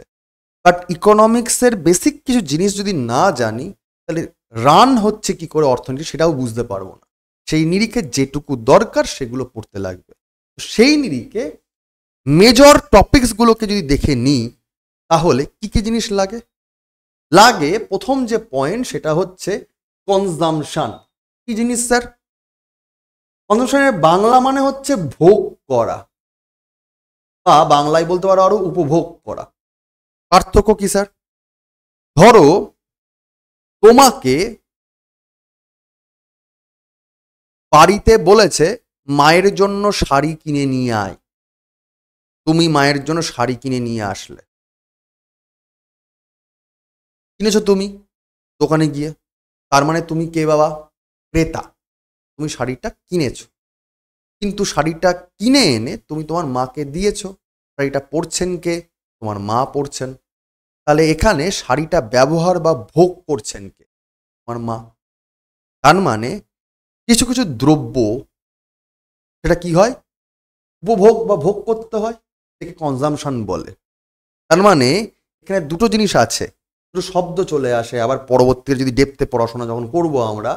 বাট ইকোনমিক্সের বেসিক কিছু জিনিস যদি না জানি, তাহলে রান হচ্ছে কি করে অর্থনীতি সেটাও বুঝতে পারবো না। সেই নিরিখে যেটুকু দরকার সেগুলো পড়তে লাগবে। সেই নিরিখে মেজর টপিকসগুলোকে যদি দেখে নিই, তাহলে কি কি জিনিস লাগে? লাগে প্রথম যে পয়েন্ট, সেটা হচ্ছে কনজামশন। কি জিনিস স্যার? কনজামশনের বাংলা মানে হচ্ছে ভোগ করা, বা বাংলায় বলতে পারো আরো উপভোগ করা। পার্থক্য কি স্যার? ধরো তোমাকে বাড়িতে বলেছে মায়ের জন্য শাড়ি কিনে নিয়ে আয়, তুমি মায়ের জন্য শাড়ি কিনে নিয়ে আসলে, কিনেছো তুমি দোকানে গিয়ে, তার মানে তুমি কে বাবা? ক্রেতা। তুমি শাড়িটা কিনেছো, কিন্তু শাড়িটা কিনে এনে তুমি তোমার মাকে দিয়েছো। শাড়িটা পরছেন কে? তোমার মা পরছেন। তাহলে এখানে শাড়িটা ব্যবহার বা ভোগ করছেন কে? তোমার মা। তার মানে কিছু কিছু দ্রব্য, সেটা কি হয়? উপভোগ বা ভোগ করতে হয়, একে কনজামশন বলে। তার মানে এখানে দুটো জিনিস আছে, দুটো শব্দ চলে আসে আবার পরবর্তীতে যদি ডেপথে পড়াশোনা যখন করব আমরা।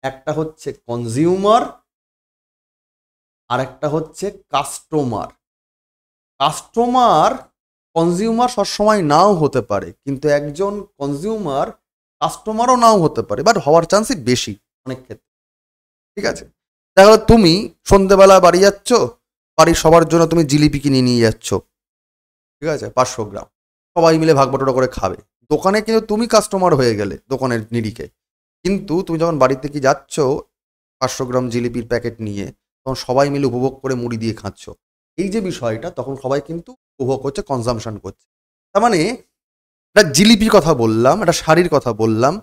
একটা হচ্ছে কনজিউমার, আর একটা হচ্ছে কাস্টমার। কাস্টমার কনজিউমার সবসময় নাও হতে পারে, কিন্তু একজন কনজিউমার কাস্টমারও নাও হতে পারে, বাট হওয়ার চান্সই বেশি অনেক ক্ষেত্রে। ঠিক আছে, দেখো তুমি সন্ধেবেলা বাড়ি যাচ্ছ, বাড়ির সবার জন্য তুমি জিলিপি কিনে নিয়ে যাচ্ছ, ঠিক আছে, 500 গ্রাম, সবাই মিলে ভাগ বটোয়ারা করে খাবে। দোকানে কিন্তু তুমি কাস্টমার হয়ে গেলে দোকানের নিরিখে, কিন্তু তুমি যখন বাড়িতে কি যাচ্ছ 500 গ্রাম জিলিপির প্যাকেট নিয়ে, তখন সবাই মিলে উপভোগ করে মুড়ি দিয়ে খাচ্ছ। এই যে বিষয়টা, তখন সবাই কিন্তু উপভোগ করছে, কনজামশন করছে। তার মানে একটা জিলিপির কথা বললাম, একটা শাড়ির কথা বললাম,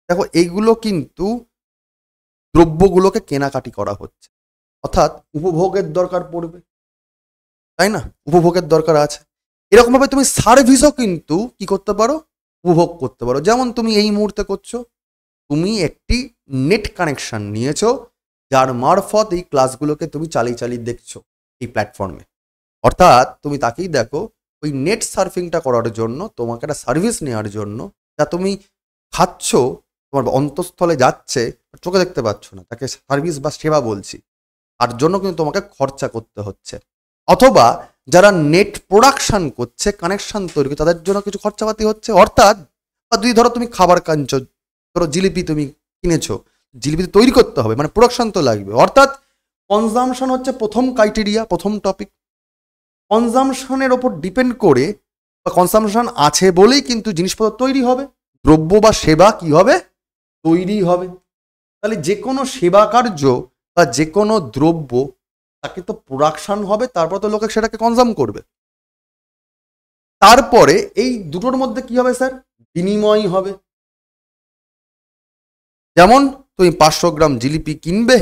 দেখো এইগুলো কিন্তু দ্রব্যগুলোকে কেনাকাটি করা হচ্ছে, অর্থাৎ উপভোগের দরকার পড়বে, তাই না? উপভোগের দরকার আছে। এরকমভাবে তুমি সার্ভিসও কিন্তু কি করতে পারো? উপভোগ করতে পারো। যেমন তুমি এই মুহূর্তে করছো, তুমি একটি নেট কানেকশন নিয়েছো, যার মারফত এই ক্লাসগুলোকে তুমি চালিয়ে চালিয়ে দেখছো এই প্ল্যাটফর্মে। অর্থাৎ তুমি তাকেই দেখো, ওই নেট সার্ফিংটা করার জন্য, তোমাকে একটা সার্ভিস নেওয়ার জন্য, যা তুমি খাচ্ছ তোমার অন্তঃস্থলে যাচ্ছে, চোখে দেখতে পাচ্ছ না, তাকে সার্ভিস বা সেবা বলছি, তার জন্য কিন্তু তোমাকে খরচা করতে হচ্ছে। অথবা যারা নেট প্রোডাকশন করছে, কানেকশন তৈরি করছে, তাদের জন্য কিছু খরচাপাতি হচ্ছে। অর্থাৎ যদি ধরো তুমি খাবার কাঁদছো, ধরো জিলিপি তুমি কিনেছো, জিলিপি তৈরি করতে হবে, মানে প্রোডাকশন তো লাগবে। অর্থাৎ কনজামশন হচ্ছে প্রথম ক্রাইটেরিয়া, প্রথম টপিক। কনজামশনের ওপর ডিপেন্ড করে, বা কনজামশন আছে বলেই কিন্তু জিনিসপত্র তৈরি হবে, দ্রব্য বা সেবা কি হবে? তৈরি হবে। তাহলে যে কোনো সেবা কার্য বা যে কোনো দ্রব্য, তাকে তো প্রোডাকশন হবে, তারপর তো লোকে সেটাকে কনজাম করবে। তারপরে এই দুটোর মধ্যে কি হবে স্যার? বিনিময় হবে। যেমন তুমি 500 গ্রাম জিলিপি কিনবে,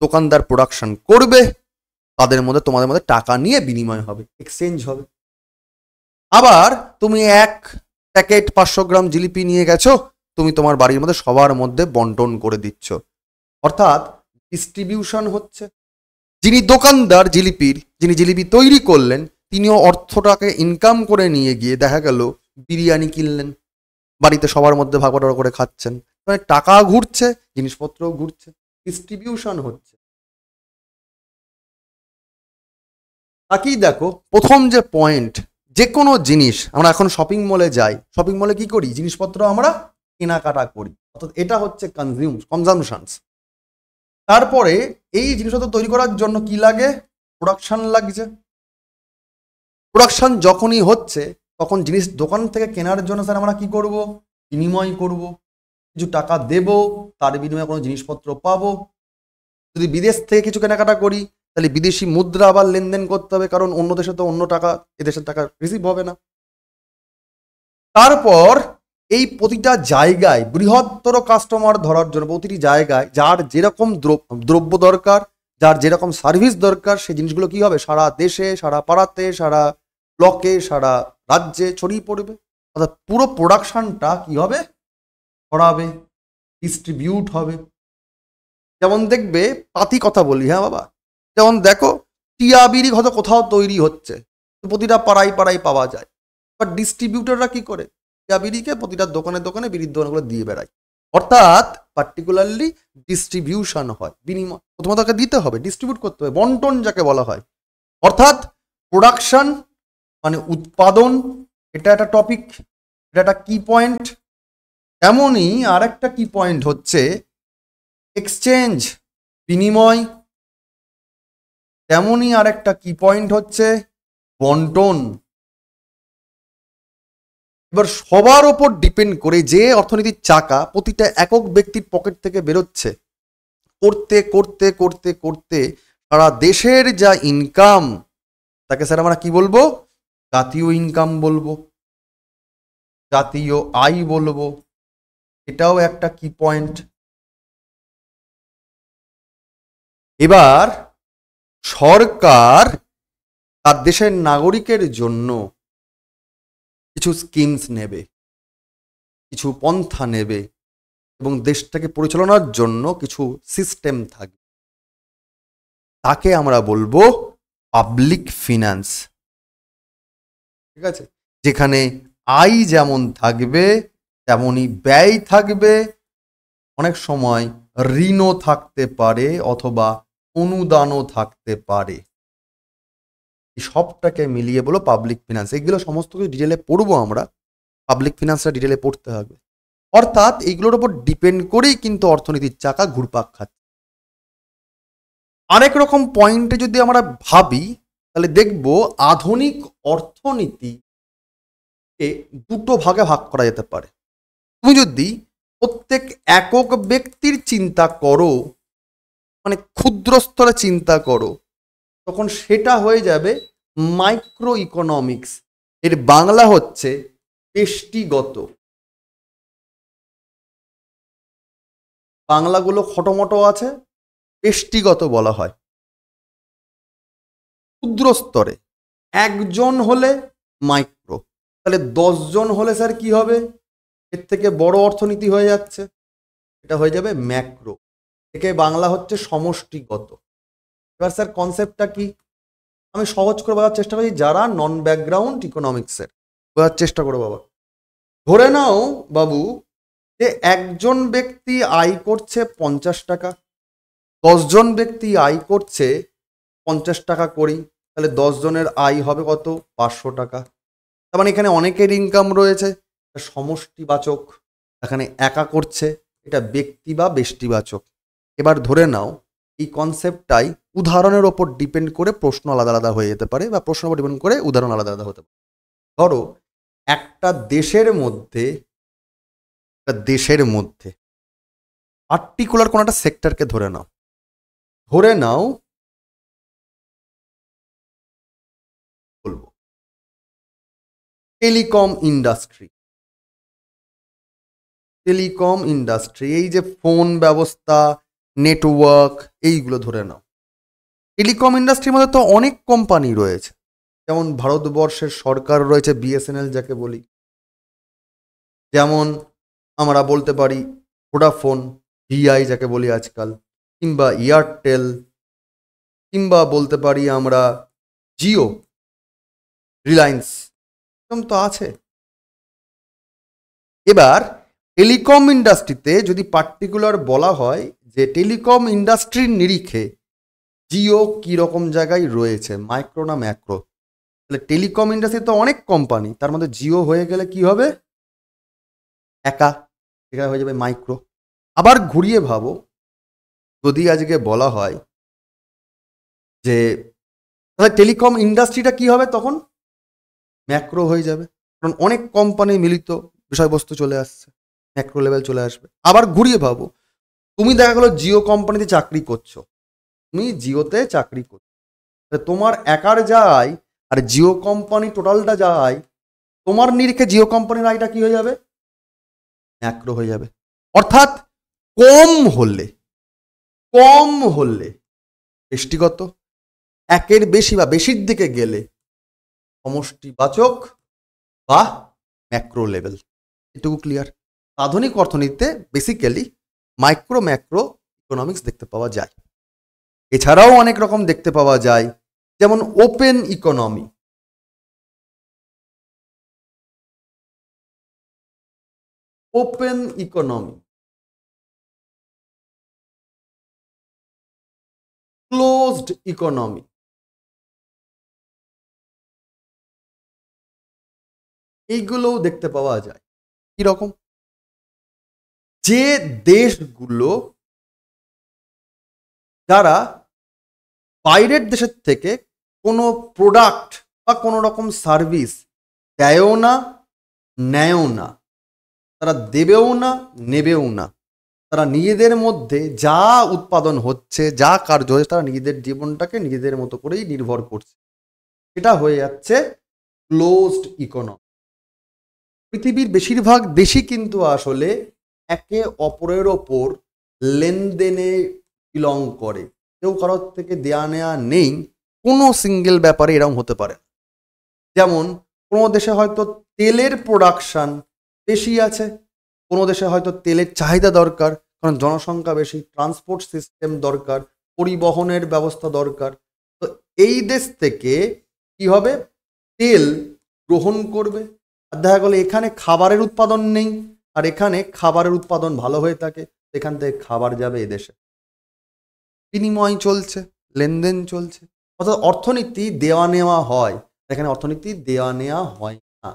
দোকানদার প্রোডাকশন করবে, তাদের মধ্যে তোমাদের মধ্যে টাকা নিয়ে বিনিময় হবে, এক্সচেঞ্জ হবে। আবার তুমি এক প্যাকেট 500 গ্রাম জিলিপি নিয়ে গেছো, তুমি তোমার বাড়ির মধ্যে সবার মধ্যে বন্টন করে দিচ্ছ, অর্থাৎ ডিস্ট্রিবিউশন হচ্ছে। যিনি দোকানদার জিলিপির, যিনি জিলিপি তৈরি করলেন, তিনিও অর্থটাকে ইনকাম করে নিয়ে গিয়ে দেখা গেল বিরিয়ানি কিনলেন, বাড়িতে সবার মধ্যে ভাগ বাটোয়ারা করে খাচ্ছেন। মানে টাকা ঘুরছে, জিনিসপত্রও ঘুরছে, ডিস্ট্রিবিউশন হচ্ছে। তাকেই দেখো প্রথম যে পয়েন্ট, যে কোনো জিনিস, আমরা এখন শপিং মলে যাই, শপিং মলে কি করি? জিনিসপত্র আমরা কেনাকাটা করি, অর্থাৎ এটা হচ্ছে কনজামশনস। তারপরে এই জিনিসপত্র তৈরি করার জন্য কি লাগে? প্রোডাকশন লাগছে। প্রোডাকশন যখনই হচ্ছে, তখন জিনিস দোকান থেকে কেনার জন্য স্যার আমরা কি করব? বিনিময় করব, কিছু টাকা দেব, তার বিনিময়ে কোনো জিনিসপত্র পাবো। যদি বিদেশ থেকে কিছু কেনাকাটা করি, তাহলে বিদেশি মুদ্রা আবার লেনদেন করতে হবে, কারণ অন্য দেশে তো অন্য টাকা, এদেশের টাকা রিসিভ হবে না। তারপর এই প্রতিটা জায়গায় বৃহত্তর কাস্টমার ধরার জন্য, প্রতিটি জায়গায় যার যেরকম দ্রব্য দরকার, যার যেরকম সার্ভিস দরকার, সেই জিনিসগুলো কি হবে? সারা দেশে, সারা পাড়াতে, সারা ব্লকে, সারা রাজ্যে ছড়িয়ে পড়বে। অর্থাৎ পুরো প্রোডাকশনটা কি হবে? ছড়াবে, ডিস্ট্রিবিউট হবে। যেমন দেখবে, পাতি কথা বলি, হ্যাঁ বাবা, যেমন দেখো টিয়া বিড়ি হয়তো কোথাও তৈরি হচ্ছে, প্রতিটা পাড়ায় পাড়ায় পাওয়া যায়, বাট ডিস্ট্রিবিউটররা কি করে? টিয়া বিড়িকে প্রতিটা দোকানে দোকানে বিড়ির দোকানগুলো দিয়ে বেড়ায়। অর্থাৎ পার্টিকুলারলি ডিস্ট্রিবিউশন হয়, বিনিময় প্রথমত তাকে দিতে হবে, ডিস্ট্রিবিউট করতে হবে, বন্টন যাকে বলা হয়। অর্থাৎ প্রোডাকশন মানে উৎপাদন, এটা একটা টপিক, এটা একটা কি পয়েন্ট। তেমনই আর একটা কি পয়েন্ট হচ্ছে এক্সচেঞ্জ, বিনিময়। তেমনই আর একটা কি পয়েন্ট হচ্ছে বন্টন। এবার সবার ওপর ডিপেন্ড করে যে অর্থনীতির চাকা প্রতিটা একক ব্যক্তির পকেট থেকে বেরোচ্ছে, করতে করতে করতে করতে সারা দেশের যা ইনকাম, তাকে স্যার আমরা কি বলবো? জাতীয় ইনকাম বলবো। জাতীয় আয় বলবো, এটাও একটা কি পয়েন্ট। এবার সরকার তার দেশের নাগরিকের জন্য কিছু স্কিমস নেবে, কিছু পন্থা নেবে এবং দেশটাকে পরিচালনার জন্য কিছু সিস্টেম থাকবে, তাকে আমরা বলবো পাবলিক ফিনান্স। ঠিক আছে, যেখানে আয় যেমন থাকবে তেমনি ব্যয় থাকবে, অনেক সময় ঋণও থাকতে পারে অথবা অনুদানও থাকতে পারে। এই সবটাকে মিলিয়ে বলো পাবলিক ফিনান্স। এগুলো সমস্ত কিছু ডিটেলে পড়বো আমরা, পাবলিক ফিনান্সটা ডিটেলে পড়তে হবে। অর্থাৎ এইগুলোর উপর ডিপেন্ড করেই কিন্তু অর্থনীতির চাকা ঘুরপাক খাচ্ছে। আরেক রকম পয়েন্টে যদি আমরা ভাবি তাহলে দেখব আধুনিক অর্থনীতিকে দুটো ভাগে ভাগ করা যেতে পারে। তুমি যদি প্রত্যেক একক ব্যক্তির চিন্তা করো, মানে ক্ষুদ্র স্তরে চিন্তা করো, তখন সেটা হয়ে যাবে মাইক্রো ইকোনমিক্স। এর বাংলা হচ্ছে ব্যষ্টিগত। বাংলাগুলো খটোমটো আছে, ব্যষ্টিগত বলা হয়। ক্ষুদ্র স্তরে একজন হলে মাইক্রো, তাহলে 10 জন হলে স্যার কি হবে? এর থেকে বড় অর্থনীতি হয়ে যাচ্ছে, এটা হয়ে যাবে ম্যাক্রো। একে বাংলা হচ্ছে সমষ্টিগত। এবার স্যার কনসেপ্টটা কি? আমি সহজ করে বলার চেষ্টা করি, যারা নন ব্যাকগ্রাউন্ড ইকোনমিক্সের, বোঝার চেষ্টা করো বাবা। ধরে নাও বাবু যে একজন ব্যক্তি আয় করছে 50 টাকা, 10 জন ব্যক্তি আয় করছে 50 টাকা করি, তাহলে 10 জনের আয় হবে কত? 500 টাকা। তার মানে এখানে অনেকের ইনকাম রয়েছে, সমষ্টিবাচক। এখানে একা করছে, এটা ব্যক্তি বা ব্যষ্টিবাচক। এবার ধরে নাও এই কনসেপ্টটাই উদাহরণের ওপর ডিপেন্ড করে প্রশ্ন আলাদা আলাদা হয়ে যেতে পারে, বা প্রশ্নের উপর ডিপেন্ড করে উদাহরণ আলাদা আলাদা হতে পারে। ধরো একটা দেশের মধ্যে পার্টিকুলার কোন একটা সেক্টরকে ধরে নাও বলবো টেলিকম ইন্ডাস্ট্রি, এই যে ফোন ব্যবস্থা, নেটওয়ার্ক, এইগুলো ধরে নাও। টেলিকম ইন্ডাস্ট্রির মধ্যে তো অনেক কোম্পানি রয়েছে, যেমন ভারতবর্ষের সরকার রয়েছে বিএসএনএল যাকে বলি, যেমন আমরা বলতে পারি ভোডাফোন, ভিআই যাকে বলি আজকাল, কিংবা এয়ারটেল, কিংবা বলতে পারি আমরা জিও, রিলায়েন্স, এরকম তো আছে। এবার টেলিকম ইন্ডাস্ট্রিতে যদি পার্টিকুলার বলা হয় যে টেলিকম ইন্ডাস্ট্রির নিরিখে জিও কি রকম জায়গায় রয়েছে, মাইক্রো না ম্যাক্রো, তাহলে টেলিকম ইন্ডাস্ট্রিতে অনেক কোম্পানি, তার মধ্যে জিও হয়ে গেলে কি হবে? একা, এটা হয়ে যাবে মাইক্রো। আবার ঘুরিয়ে ভাবো, যদি আজকে বলা হয় যে তাহলে টেলিকম ইন্ডাস্ট্রিটা কি হবে? তখন ম্যাক্রো হয়ে যাবে, কারণ অনেক কোম্পানি মিলিত বিষয়বস্তু চলে আসছে, ম্যাক্রো লেভেল চলে আসবে। আবার ঘুরিয়ে ভাবো, তুমি দেখা গেলো জিও কোম্পানিতে চাকরি করছো, তোমার একার যায় আর জিও কোম্পানি টোটালটা যায়, তোমার নিরিখে জিও কোম্পানির আয়টা কি হয়ে যাবে? ম্যাক্রো হয়ে যাবে। অর্থাৎ কম হলে ব্যষ্টিগত, একের বেশি বা বেশির দিকে গেলে সমষ্টিবাচক বা ম্যাক্রো লেভেল। এটুকু ক্লিয়ার? আধুনিক অর্থনীতিতে বেসিক্যালি মাইক্রো ম্যাক্রো ইকোনমিক্স দেখতে পাওয়া যায়। এছাড়াও অনেক রকম দেখতে পাওয়া যায়, যেমন ওপেন ইকোনমি, ক্লোজড ইকোনমি। এইগুলোও দেখতে পাওয়া যায়। কিরকম? যে দেশগুলো যারা বাইরের দেশের থেকে কোনো প্রোডাক্ট বা কোনো রকম সার্ভিস দেয়ও না, নেয়ও না, তারা দেবেও না, নেবেও না, তারা নিজেদের মধ্যে যা উৎপাদন হচ্ছে, যা কার্য হচ্ছে, তারা নিজেদের জীবনটাকে নিজেদের মতো করেই নির্ভর করছে, এটা হয়ে যাচ্ছে ক্লোজড ইকোনমি। পৃথিবীর বেশিরভাগ দেশই কিন্তু আসলে একে অপরের ওপর লেনদেনে বিলং করে, কেউ কারোর থেকে দেয়া নেয়া নেই, কোনো সিঙ্গেল ব্যাপারে এরকম হতে পারে। যেমন কোনো দেশে হয়তো তেলের প্রোডাকশন বেশি আছে, কোনো দেশে হয়তো তেলের চাহিদা দরকার, কারণ জনসংখ্যা বেশি, ট্রান্সপোর্ট সিস্টেম দরকার, পরিবহনের ব্যবস্থা দরকার। তো এই দেশ থেকে কি হবে, তেল গ্রহণ করবে। আর দেখা গেলো এখানে খাবারের উৎপাদন নেই, আর এখানে খাবারের উৎপাদন ভালো হয়ে থাকে, এখান থেকে খাবার যাবে এদেশে, বিনিময় চলছে, লেনদেন চলছে। অর্থাৎ অর্থনীতি দেওয়া নেওয়া হয়, এখানে অর্থনীতি দেওয়া নেওয়া হয় না।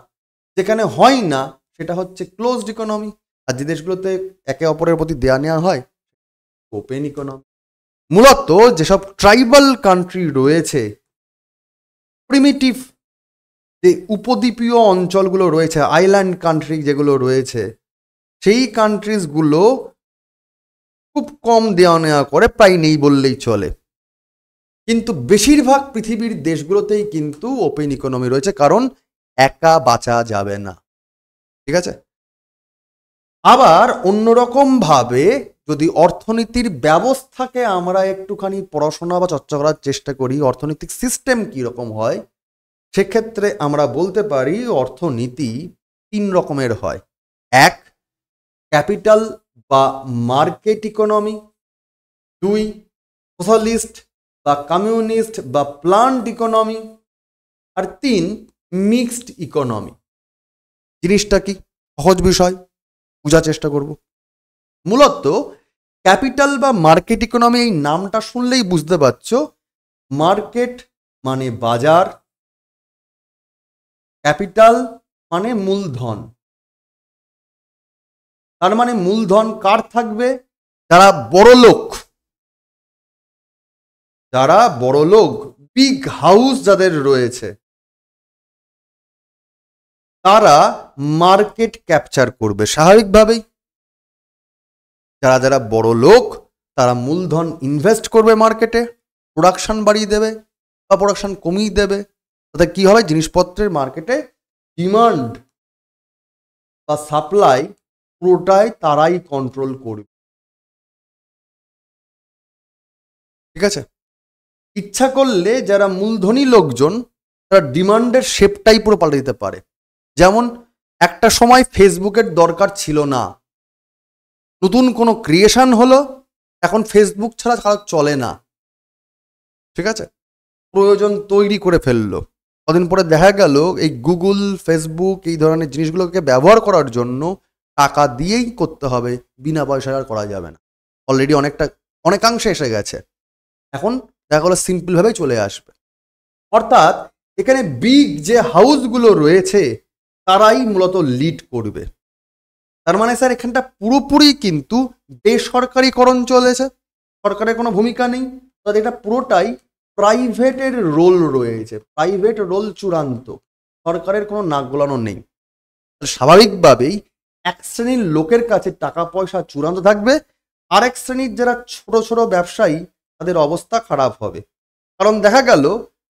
যেখানে হয় না সেটা হচ্ছে ক্লোজড ইকোনমি, আর যে দেশগুলোতে একে অপরের প্রতি দেওয়া নেওয়া হয় ওপেন ইকোনমি। মূলত যেসব ট্রাইবাল কান্ট্রি রয়েছে, প্রিমিটিভ যে উপদ্বীপীয় অঞ্চলগুলো রয়েছে, আইল্যান্ড কান্ট্রি যেগুলো রয়েছে, সেই কান্ট্রিজগুলো খুব কম দেওয়া নেওয়া করে, প্রায় নেই বললেই চলে। কিন্তু বেশিরভাগ পৃথিবীর দেশগুলোতেই কিন্তু ওপেন ইকোনমি রয়েছে, কারণ একা বাঁচা যাবে না। ঠিক আছে। আবার অন্যরকম ভাবে যদি অর্থনীতির ব্যবস্থাকে আমরা একটুখানি পড়াশোনা বা চর্চা করার চেষ্টা করি, অর্থনৈতিক সিস্টেম কীরকম হয়, সেক্ষেত্রে আমরা বলতে পারি অর্থনীতি 3 রকমের হয়। এক, ক্যাপিটাল বা মার্কেট ইকোনমি। 2, সোশ্যালিস্ট বা কমিউনিস্ট বা প্ল্যান্ড ইকোনমি। আর 3, মিক্সড ইকোনমি। জিনিসটা কি, সহজ বিষয়, বোঝার চেষ্টা করব। মূলত ক্যাপিটাল বা মার্কেট ইকোনমি, এই নামটা শুনলেই বুঝতে পারছো, মার্কেট মানে বাজার, ক্যাপিটাল মানে মূলধন। তার মানে মূলধন কার থাকবে, যারা বড় লোক, যারা বড় লোক, বিগ হাউস যাদের রয়েছে, তারা মার্কেট ক্যাপচার করবে স্বাভাবিকভাবেই। যারা যারা বড় লোক তারা মূলধন ইনভেস্ট করবে মার্কেটে, প্রোডাকশন বাড়িয়ে দেবে বা প্রোডাকশন কমিয়ে দেবে। তাতে কি হবে, জিনিসপত্রের মার্কেটে ডিমান্ড বা সাপ্লাই পুরোটাই তারাই কন্ট্রোল করবে। ঠিক আছে। ইচ্ছা করলে যারা মূলধনী লোকজন, তারা ডিমান্ডের শেপটাই পুরো পাল্টে দিতে পারে। যেমন একটা সময় ফেসবুকের দরকার ছিল না, নতুন কোনো ক্রিয়েশন হলো, এখন ফেসবুক ছাড়া কারো চলে না। ঠিক আছে, প্রয়োজন তৈরি করে ফেললো। কদিন পরে দেখা গেল এই গুগল, ফেসবুক এই ধরনের জিনিসগুলোকে ব্যবহার করার জন্য টাকা দিয়েই করতে হবে, বিনা পয়সায় আর করা যাবে না। অলরেডি অনেকাংশে এসে গেছে, এখন দেখা গেলো সিম্পলভাবেই চলে আসবে। অর্থাৎ এখানে বিগ যে হাউসগুলো রয়েছে তারাই মূলত লিড করবে। তার মানে স্যার এখানটা পুরোপুরি কিন্তু বেসরকারিকরণ চলেছে, সরকারের কোনো ভূমিকা নেই, এটা পুরোটাই প্রাইভেটের রোল রয়েছে, প্রাইভেট রোল চূড়ান্ত, সরকারের কোনো নাক গলানো নেই। স্বাভাবিকভাবেই এক শ্রেণীর লোকের কাছে টাকা পয়সা চূড়ান্ত থাকবে, আরেক শ্রেণীর যারা ছোট ছোট ব্যবসায়ী তাদের অবস্থা খারাপ হবে। কারণ দেখা গেল,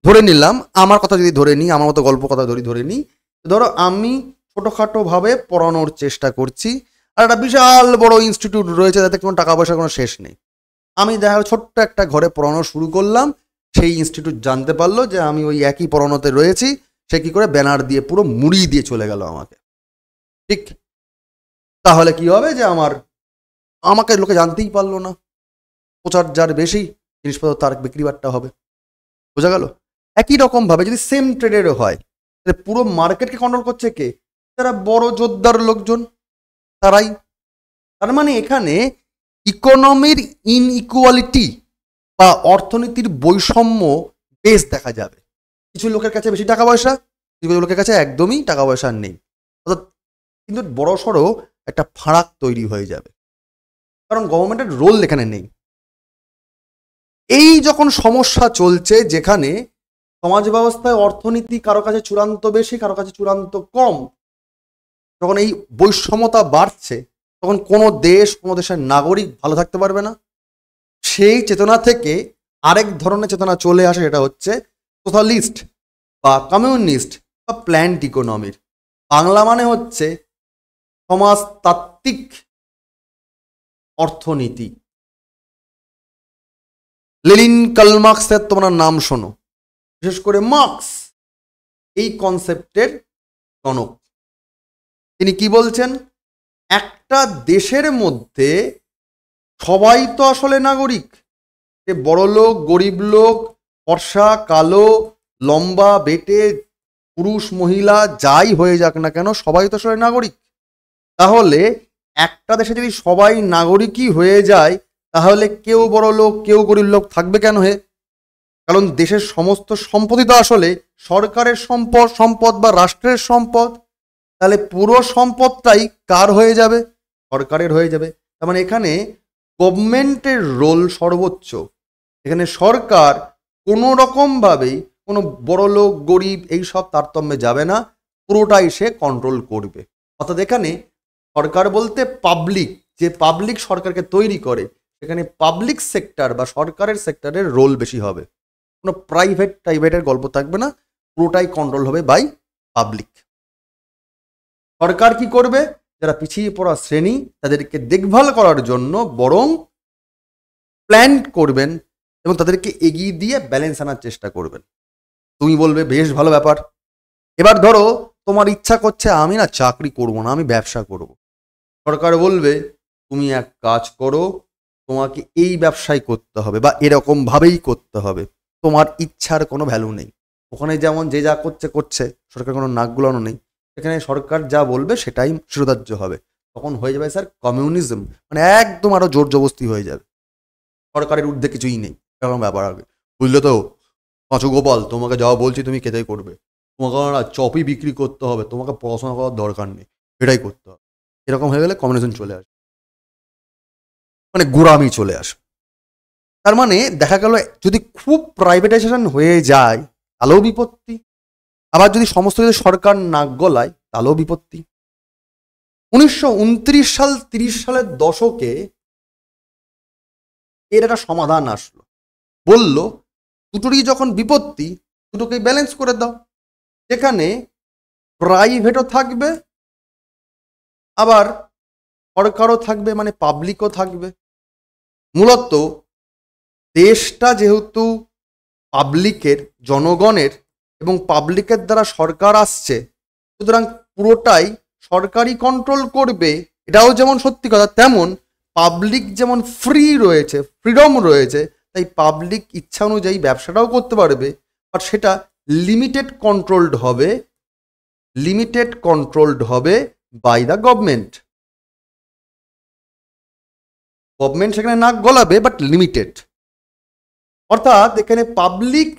ধরে নিলাম আমার কথা যদি ধরে নিই, আমার মতো গল্প কথা ধরে নিই, ধরো আমি ছোটোখাটো ভাবে পড়ানোর চেষ্টা করছি, আর একটা বিশাল বড় ইনস্টিটিউট রয়েছে যাতে কোনো টাকা পয়সার কোনো শেষ নেই। আমি দেখা ছোট্ট একটা ঘরে পড়ানো শুরু করলাম, সেই ইনস্টিটিউট জানতে পারলো যে আমি ওই একই পড়ানোতে রয়েছি, সে কি করে ব্যানার দিয়ে পুরো মুড়িয়ে দিয়ে চলে গেল আমাকে। ঠিক, তাহলে কি হবে যে আমাকে লোকে জানতেই পারলো না, প্রচার যার বেশি জিনিসপত্র তার বিক্রি বাট্টা হবে। বোঝা গেল? একই রকম ভাবে যদি সেম ট্রেডেরও হয়, তাহলে পুরো মার্কেটকে কন্ট্রোল করছে কে, যারা বড় যোদ্ধার লোকজন, তারাই। তার মানে এখানে ইকোনমির ইনইকুয়ালিটি বা অর্থনীতির বৈষম্য বেশ দেখা যাবে। কিছু লোকের কাছে বেশি টাকা পয়সা, কিছু লোকের কাছে একদমই টাকা পয়সা নেই। অর্থাৎ কিন্তু বড় সড়ো একটা ফারাক তৈরি হয়ে যাবে, কারণ গভর্নমেন্টের রোল এখানে নেই। এই যখন সমস্যা চলছে, যেখানে সমাজ ব্যবস্থায় অর্থনীতি কারো কাছে চূড়ান্ত বেশি, কারো কাছে চূড়ান্ত কম, যখন এই বৈষম্যতা বাড়ছে, তখন কোনো দেশ, কোনো দেশের নাগরিক ভালো থাকতে পারবে না। সেই চেতনা থেকে আরেক ধরনের চেতনা চলে আসে, সেটা হচ্ছে সোশ্যালিস্ট বা কমিউনিস্ট বা প্ল্যান্ড ইকোনমির। বাংলা মানে হচ্ছে সমাজতাত্ত্বিক অর্থনীতি। লেনিন, কার্ল মার্কসের তোমরা নাম শোনো, বিশেষ করে মার্কস এই কনসেপ্টের জনক। তিনি কি বলছেন, একটা দেশের মধ্যে সবাই তো আসলে নাগরিক, সে বড় লোক, গরিব লোক, ফর্সা, কালো, লম্বা, বেটে, পুরুষ মহিলা যাই হয়ে যাক না কেন, সবাই তো আসলে নাগরিক। তাহলে একটা দেশে যদি সবাই নাগরিকই হয়ে যায়, তাহলে কেউ বড় লোক কেউ গরিব লোক থাকবে কেন হে? কারণ দেশের সমস্ত সম্পত্তি তো আসলে সরকারের সম্পদ বা রাষ্ট্রের সম্পদ। তাহলে পুরো সম্পদটাই কার হয়ে যাবে? সরকারের হয়ে যাবে। তার মানে এখানে গভর্নমেন্টের রোল সর্বোচ্চ। এখানে সরকার কোনো রকমভাবেই কোনো বড় লোক গরিব এইসব তারতম্যে যাবে না, পুরোটাই সে কন্ট্রোল করবে। অর্থাৎ এখানে সরকার বলতে পাবলিক, যে পাবলিক সরকারকে তৈরি করে, সেখানে পাবলিক সেক্টর বা সরকারের সেক্টরের রোল বেশি হবে। কোনো প্রাইভেটের গল্প থাকবে না, পুরোটাই কন্ট্রোল হবে বাই পাবলিক। সরকার কি করবে? যারা পিছিয়ে পড়া শ্রেণী তাদেরকে দেখভাল করার জন্য বরং প্ল্যান করবেন এবং তাদেরকে এগিয়ে দিয়ে ব্যালেন্স আনার চেষ্টা করবেন। তুমি বলবে বেশ ভালো ব্যাপার। এবার ধরো তোমার ইচ্ছা করছে আমি না চাকরি করব না, আমি ব্যবসা করব। সরকার বলবে তুমি এক কাজ করো, তোমাকে এই ব্যবসায় করতে হবে বা এরকম ভাবেই করতে হবে, তোমার ইচ্ছার কোনো ভ্যালু নেই। ওখানে যেমন যে যা করছে করছে, সরকার কোনো নাক গুলানো নেই। সেখানে সরকার যা বলবে সেটাই শিরোধার্য হবে। তখন হয়ে যাবে স্যার কমিউনিজম, মানে একদম আরো জোর জবস্তি হয়ে যাবে। সরকারের ঊর্ধ্বে কিছুই নেই, এরকম ব্যাপার হবে। বুঝলে তো পাঁচু গোপাল, তোমাকে যা বলছি তুমি খেতেই করবে, তোমাকে না চপই বিক্রি করতে হবে, তোমাকে পড়াশোনা করার দরকার নেই, এটাই করতে হবে। এরকম হয়ে গেলে কমিউনিজম চলে আসবে, মানে গোড়ামি চলে আসবে। তার মানে দেখা গেল যদি খুব প্রাইভেটাইজেশন হয়ে যায় তাহলেও বিপত্তি, আবার যদি সমস্ত কিছু সরকার নাক গলায় তাহলেও বিপত্তি। 1929 সাল 30 সালের দশকে এর একটা সমাধান আসলো। বলল দুটোরই যখন বিপত্তি, দুটোকে ব্যালেন্স করে দাও। যেখানে প্রাইভেটও থাকবে আবার সরকারও থাকবে, মানে পাবলিকও থাকবে। মূলত দেশটা যেহেতু পাবলিকের, জনগণের এবং পাবলিকের দ্বারা সরকার আসছে, সুতরাং পুরোটাই সরকারই কন্ট্রোল করবে। এটাও যেমন সত্যি কথা, তেমন পাবলিক যেমন ফ্রি রয়েছে, ফ্রিডম রয়েছে, তাই পাবলিক ইচ্ছা অনুযায়ী ব্যবসাটাও করতে পারবে। আর সেটা লিমিটেড কন্ট্রোলড হবে বাই দ্য গভর্নমেন্ট। গভর্নমেন্ট সেখানে নাক গলাবে, বাট লিমিটেড। অর্থাৎ এখানে পাবলিক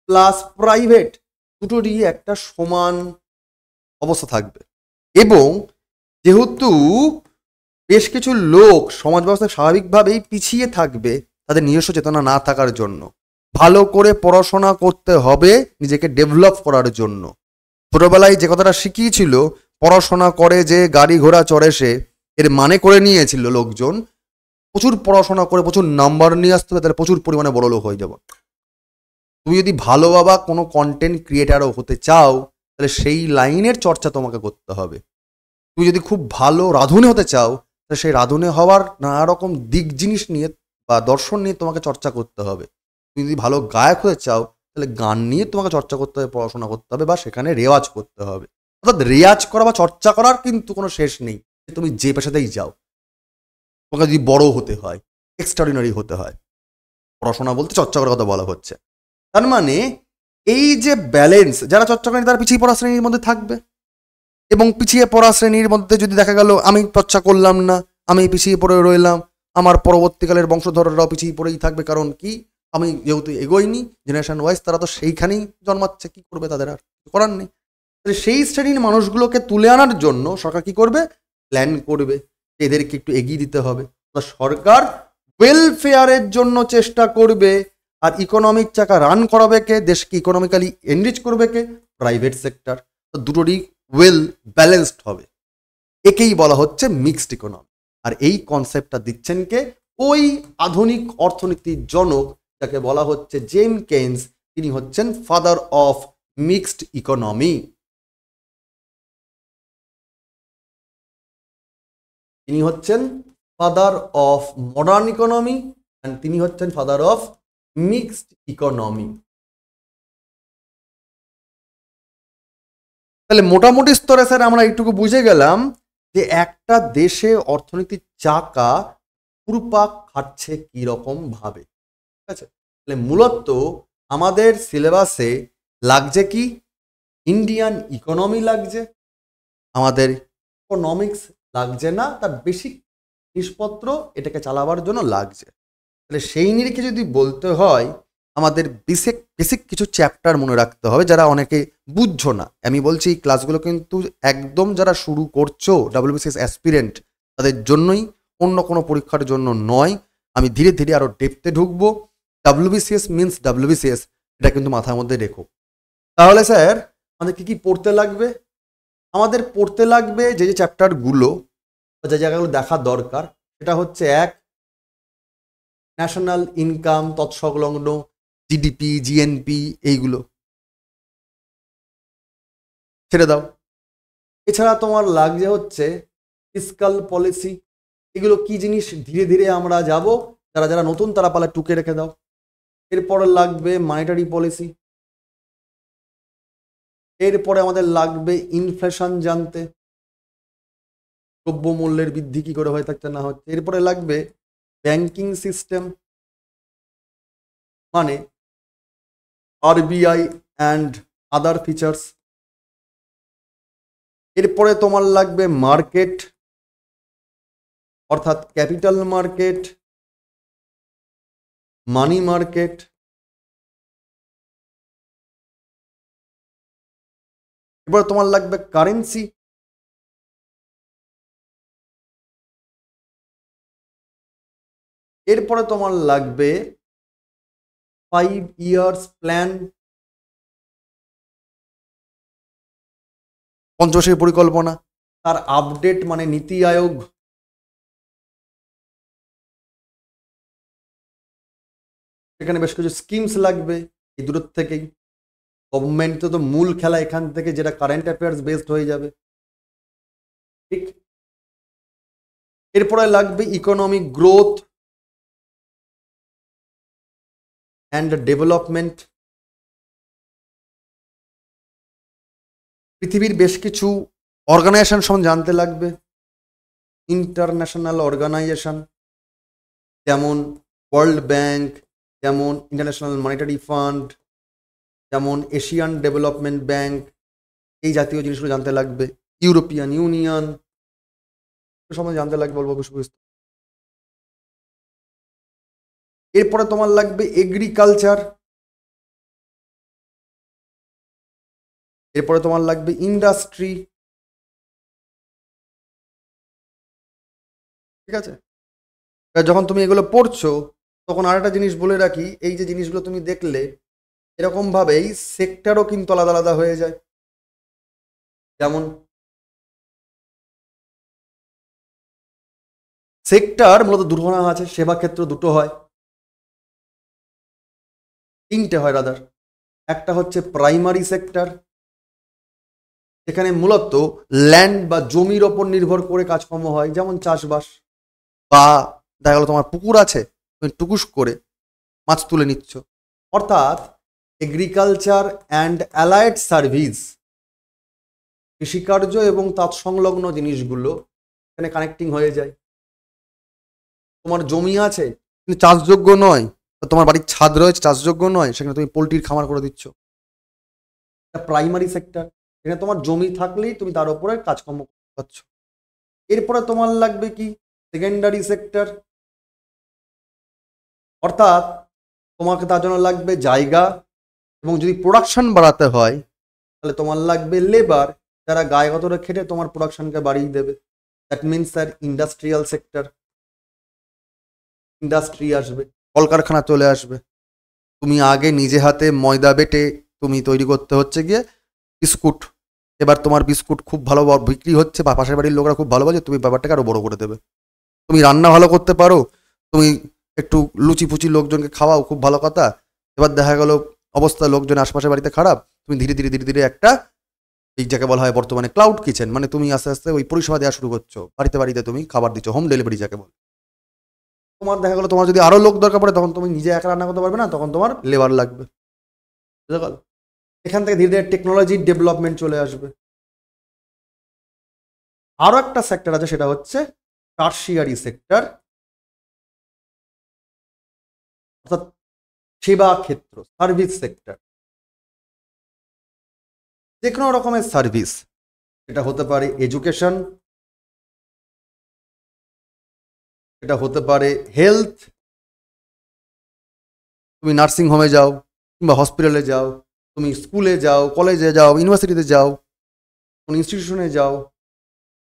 প্লাস প্রাইভেট দুটোরই একটা সমান অবস্থা থাকবে। এবং যেহেতু বেশ কিছু লোক সমাজ ব্যবস্থায় স্বাভাবিকভাবেই পিছিয়ে থাকবে তাদের নিজস্ব চেতনা না থাকার জন্য, ভালো করে পড়াশোনা করতে হবে নিজেকে ডেভেলপ করার জন্য। ছোটবেলায় যে কথাটা শিখিয়েছিল, পড়াশোনা করে যে গাড়ি ঘোড়া চড়ে সে, এর মানে করে নিয়েছিল লোকজন প্রচুর পড়াশোনা করে প্রচুর নাম্বার নিয়ে আসতে হবে, তাহলে প্রচুর পরিমাণে বড় লোক হয়ে যাব। তুমি যদি ভালো বাবা কোনো কন্টেন্ট ক্রিয়েটারও হতে চাও, তাহলে সেই লাইনের চর্চা তোমাকে করতে হবে। তুমি যদি খুব ভালো রাঁধুনি হতে চাও, তাহলে সেই রাঁধুনি হওয়ার নানা রকম দিক জিনিস নিয়ে বা দর্শন নিয়ে তোমাকে চর্চা করতে হবে। তুমি যদি ভালো গায়ক হতে চাও, তাহলে গান নিয়ে তোমাকে চর্চা করতে হবে, পড়াশোনা করতে হবে বা সেখানে রেওয়াজ করতে হবে। অর্থাৎ রেয়াজ করা বা চর্চা করার কিন্তু কোনো শেষ নেই, তুমি যে পেশাতেই যাও। তোমাকে যদি বড় হতে হয়, এক্সট্রাঅর্ডিনারি হতে হয়, পড়াশোনা বলতে চর্চা করার কথা বলা হচ্ছে। তার মানে এই যে ব্যালেন্স, যারা চর্চা করেন তারা পিছিয়ে পড়া শ্রেণীর মধ্যে থাকবে, এবং পিছিয়ে পড়া শ্রেণীর মধ্যে যদি দেখা গেল আমি চর্চা করলাম না, আমি পিছিয়ে পড়ে রইলাম, আমার পরবর্তীকালের বংশধররাও পিছিয়ে পড়েই থাকবে। কারণ কি, আমি যেহেতু এগোইনি জেনারেশন ওয়াইজ, তারা তো সেইখানেই জন্মাচ্ছে, কি করবে, তাদের আর করার নেই। সেই শ্রেণীর মানুষগুলোকে তুলে আনার জন্য সরকার কি করবে? প্ল্যান করবে, এদেরকে একটু এগিয়ে দিতে হবে। সরকার ওয়েলফেয়ারের জন্য চেষ্টা করবে, আর ইকোনমিক চাকা রান করাবে কে, দেশকে ইকোনমিক্যালি এনরিচ করবে কে? Private sector. তো দুটোরই ওয়েল ব্যালেন্সড হবে, একেই বলা হচ্ছে মিক্সড ইকোনমি। আর এই কনসেপ্টটা দিচ্ছেন কে? ওই আধুনিক অর্থনীতির জনক যাকে বলা হচ্ছে জেমস কেইন্স। তিনি হচ্ছেন ফাদার অফ মিক্সড ইকোনমি। তিনি হচ্ছেন father of modern economy and তিনি হচ্ছেন ফাদার অফ মিক্সড ইকোনমি। তাহলে মোটামুটি স্তরে স্যার আমরা এইটুকু বুঝে গেলাম যে একটা দেশে অর্থনীতির চাকা পুরপাক খাচ্ছে কিরকম ভাবে। ঠিক আছে, তাহলে মূলত আমাদের সিলেবাসে লাগছে কি, ইন্ডিয়ান ইকোনমি লাগছে, আমাদের ইকোনমিক্স লাগছে না, তার বেসিক জিনিসপত্র এটাকে চালাবার জন্য লাগছে। তাহলে সেই নিরিখে যদি বলতে হয় আমাদের বেসিক বেসিক কিছু চ্যাপ্টার মনে রাখতে হবে, যারা অনেকে বুঝছো না। আমি বলছি এই ক্লাসগুলো কিন্তু একদম যারা শুরু করছো ডাব্লিউবিসিএস অ্যাসপিরেন্ট তাদের জন্যই, অন্য কোনো পরীক্ষার জন্য নয়। আমি ধীরে ধীরে আরও ডেপথে ঢুকবো। ডাব্লিউবিসিএস মিনস ডাব্লিউবিসিএস, এটা কিন্তু মাথার মধ্যে রেখো। তাহলে স্যার আমাদের কী কী পড়তে লাগবে? আমাদের পড়তে লাগবে যে যে চ্যাপ্টারগুলো বা যে জায়গাগুলো দেখা দরকার, সেটা হচ্ছে এক, ন্যাশনাল ইনকাম তৎসংলগ্ন জিডিপি জিএনপি এইগুলো ছেড়ে দাও। এছাড়া তোমার লাগছে হচ্ছে ফিসকাল পলিসি, এগুলো কি জিনিস ধীরে ধীরে আমরা যাব, যারা যারা নতুন তারা পালে টুকে রেখে দাও। এরপরে লাগবে মনিটারি পলিসি, এরপরে আমাদের লাগবে ইনফ্লেশন জানতে, দ্রব্যমূল্যের বৃদ্ধি কি করে হয়ে থাকতে না হচ্ছে। এরপরে লাগবে ব্যাংকিং সিস্টেম মানে আরবিআই অ্যান্ড আদার ফিচার্স। এরপরে তোমার লাগবে মার্কেট অর্থাৎ ক্যাপিটাল মার্কেট, মানি মার্কেট। এরপরে তোমার লাগবে কারেন্সি। এরপরে তোমার লাগবে 5 ইয়ার্স প্ল্যান, পঞ্চবর্ষের পরিকল্পনা, তার আপডেট মানে নীতি আয়োগ। এখানে বেশ কিছু স্কিমস লাগবে এই দূর থেকেই। গভর্নমেন্ট তো মূল খেলা এখান থেকে, যেটা কারেন্ট অ্যাফেয়ার্স বেসড হয়ে যাবে। ঠিক, এরপরে লাগবে ইকোনমিক গ্রোথ অ্যান্ড ডেভেলপমেন্ট। পৃথিবীর বেশ কিছু অর্গানাইজেশন সম্বন্ধে জানতে লাগবে, ইন্টারন্যাশনাল অর্গানাইজেশন, যেমন ওয়ার্ল্ড ব্যাংক, যেমন ইন্টারন্যাশনাল মনিটারি ফান্ড, যেমন এশিয়ান ডেভেলপমেন্ট ব্যাংক, এই জাতীয় জিনিসগুলো জানতে লাগবে। ইউরোপিয়ান ইউনিয়ন সম্বন্ধে জানতে লাগবে অল্প কিছু। এরপরে তোমার লাগবে এগ্রিকালচার, এরপরে তোমার লাগবে ইন্ডাস্ট্রি। ঠিক আছে, যখন তুমি এগুলো পড়ছো তখন আরেকটা জিনিস বলে রাখি, এই যে জিনিসগুলো তুমি দেখলে এরকমভাবেই সেক্টরও কিন্তু আলাদা আলাদা হয়ে যায়। যেমন সেক্টর মূলত দুটো আছে, সেবা ক্ষেত্র দুটো হয়, তিনটে হয় রাদার। একটা হচ্ছে প্রাইমারি সেক্টর, এখানে মূলত ল্যান্ড বা জমির ওপর নির্ভর করে কাজকর্ম হয়, যেমন চাষবাস, বা দেখা গেল তোমার পুকুর আছে, তুমি টুকুস করে মাছ তুলে নিচ্ছ। অর্থাৎ এগ্রিকালচার অ্যান্ড অ্যালায়েড সার্ভিস, কৃষিকার্য এবং তৎসংলগ্ন জিনিসগুলো এখানে কানেক্টিং হয়ে যায়। তোমার জমি আছে কিন্তু চাষযোগ্য নয়, তোমার বাড়ির ছাদ রয়েছে চাষযোগ্য নয়, সেখানে তুমি পোলট্রির খামার করে দিচ্ছ। প্রাইমারি সেক্টর, এখানে তোমার জমি থাকলেই তুমি তার উপরে কাজকর্ম করছ। এরপরে তোমার লাগবে কি সেকেন্ডারি সেক্টর, অর্থাৎ তোমাকে তার জন্য লাগবে জায়গা, এবং যদি প্রোডাকশন বাড়াতে হয় তাহলে তোমার লাগবে লেবার, যারা গায়ে গতরে খেটে তোমার প্রোডাকশনকে বাড়িয়ে দেবে। That means sir industrial sector, industry আসবে, কলকারখানা চলে আসবে। তুমি আগে নিজে হাতে ময়দা বেটে তুমি তৈরি করতে হচ্ছে গিয়ে বিস্কুট, এবার তোমার বিস্কুট খুব ভালো বিক্রি হচ্ছে বা পাশের বাড়ির লোকরা খুব ভালোবাসে, তুমি ব্যাপারটাকে আরো বড় করে দেবে। তুমি রান্না ভালো করতে পারো, তুমি একটু লুচি ফুচি লোকজনকে খাওয়াও, খুব ভালো কথা। এবার দেখা গেল অবস্থা লোকজন আশপাশের বাড়িতে খারাপ, তুমি ধীরে ধীরে ধীরে ধীরে একটা এই যাকে বলা হয় বর্তমানে ক্লাউড কিচেন, মানে তুমি আস্তে আস্তে ওই পরিষেবা দেওয়া শুরু করছো, বাড়িতে বাড়িতে তুমি খাবার দিচ্ছ, হোম ডেলিভারি যাকে বলে। তোমার দেখা গেলো তোমার যদি আরো লোক দরকার পড়ে তখন তুমি নিজে একা রান্না করতে পারবে না, তখন তোমার লেবার লাগবে, বুঝতে পারলো? এখান থেকে ধীরে ধীরে টেকনোলজির ডেভেলপমেন্ট চলে আসবে। আরো একটা সেক্টর আছে, সেটা হচ্ছে টার্সিয়ারি সেক্টর, অর্থাৎ সেবা ক্ষেত্র, সার্ভিস সেক্টর। যে কোনো রকমের সার্ভিস, এটা হতে পারে এডুকেশন, এটা হতে পারে হেলথ, তুমি নার্সিং হোমে যাও কিংবা হসপিটালে যাও, তুমি স্কুলে যাও, কলেজে যাও, ইউনিভার্সিটিতে যাও, কোনো ইনস্টিটিউশনে যাও,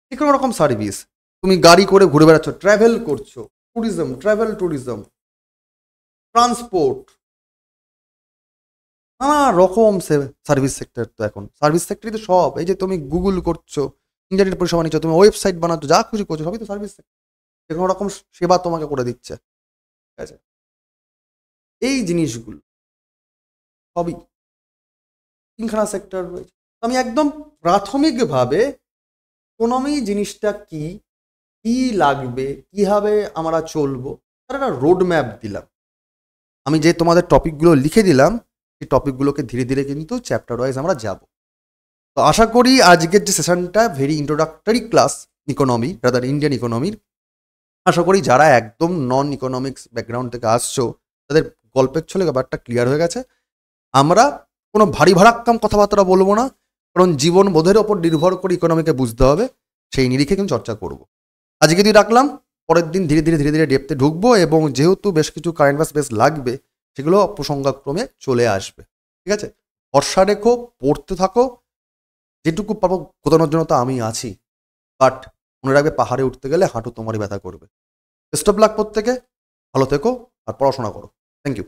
যে কোনো রকম সার্ভিস, তুমি গাড়ি করে ঘুরে বেড়াচ্ছ, ট্রাভেল করছো, ট্যুরিজম, ট্রাভেল ট্যুরিজম, ট্রান্সপোর্ট, নানা রকম সার্ভিস সেক্টর। তো এখন সার্ভিস সেক্টরই তো সব, এই যে তুমি গুগল করছো, ইন্টারনেট পরিষেবা নিচ্ছ, তুমি ওয়েবসাইট বানাচ্ছ, যা খুশি করছো, সবই তো সার্ভিস সেক্টর, যে কোনো রকম সেবা তোমাকে করে দিচ্ছে, ঠিক আছে? এই জিনিসগুলো সবই তিনখানা সেক্টর রয়েছে। আমি একদম প্রাথমিকভাবে ইকোনমি জিনিসটা কি, কি লাগবে, কিভাবে আমরা চলবো, তার একটা রোড ম্যাপ দিলাম। আমি যে তোমাদের টপিকগুলো লিখে দিলাম, সেই টপিকগুলোকে ধীরে ধীরে কিন্তু চ্যাপ্টার ওয়াইজ আমরা যাব। তো আশা করি আজকের যে সেশনটা very introductory class economy, rather Indian ইকোনমির, আশা করি যারা একদম নন ইকোনমিক্স ব্যাকগ্রাউন্ড থেকে আসছো তাদের গল্পের ছলে ব্যাপারটা ক্লিয়ার হয়ে গেছে। আমরা কোনো ভারী ভারাক্কাম কথাবার্তা বলবো না, কারণ জীবন বোধের ওপর নির্ভর করে ইকোনমিকে বুঝতে হবে, সেই নিরিখে কিন্তু চর্চা করব। আজকে দিয়ে রাখলাম, পরের দিন ধীরে ধীরে ধীরে ধীরে ডেপতে ঢুকবো, এবং যেহেতু বেশ কিছু কারেন্ট অ্যাফেয়ার্স বেশ লাগবে, সেগুলো প্রসঙ্গক্রমে চলে আসবে, ঠিক আছে? ভরসা রেখো, পড়তে থাকো, যেটুকু পাবো গোতানোর জন্য তো আমি আছি, বাট মনে রাখবে পাহাড়ে উঠতে গেলে হাঁটু তোমারই ব্যথা করবে। বেস্ট অফ লাক প্রত্যেকে, ভালো থেকো আর পড়াশোনা করো। Thank you.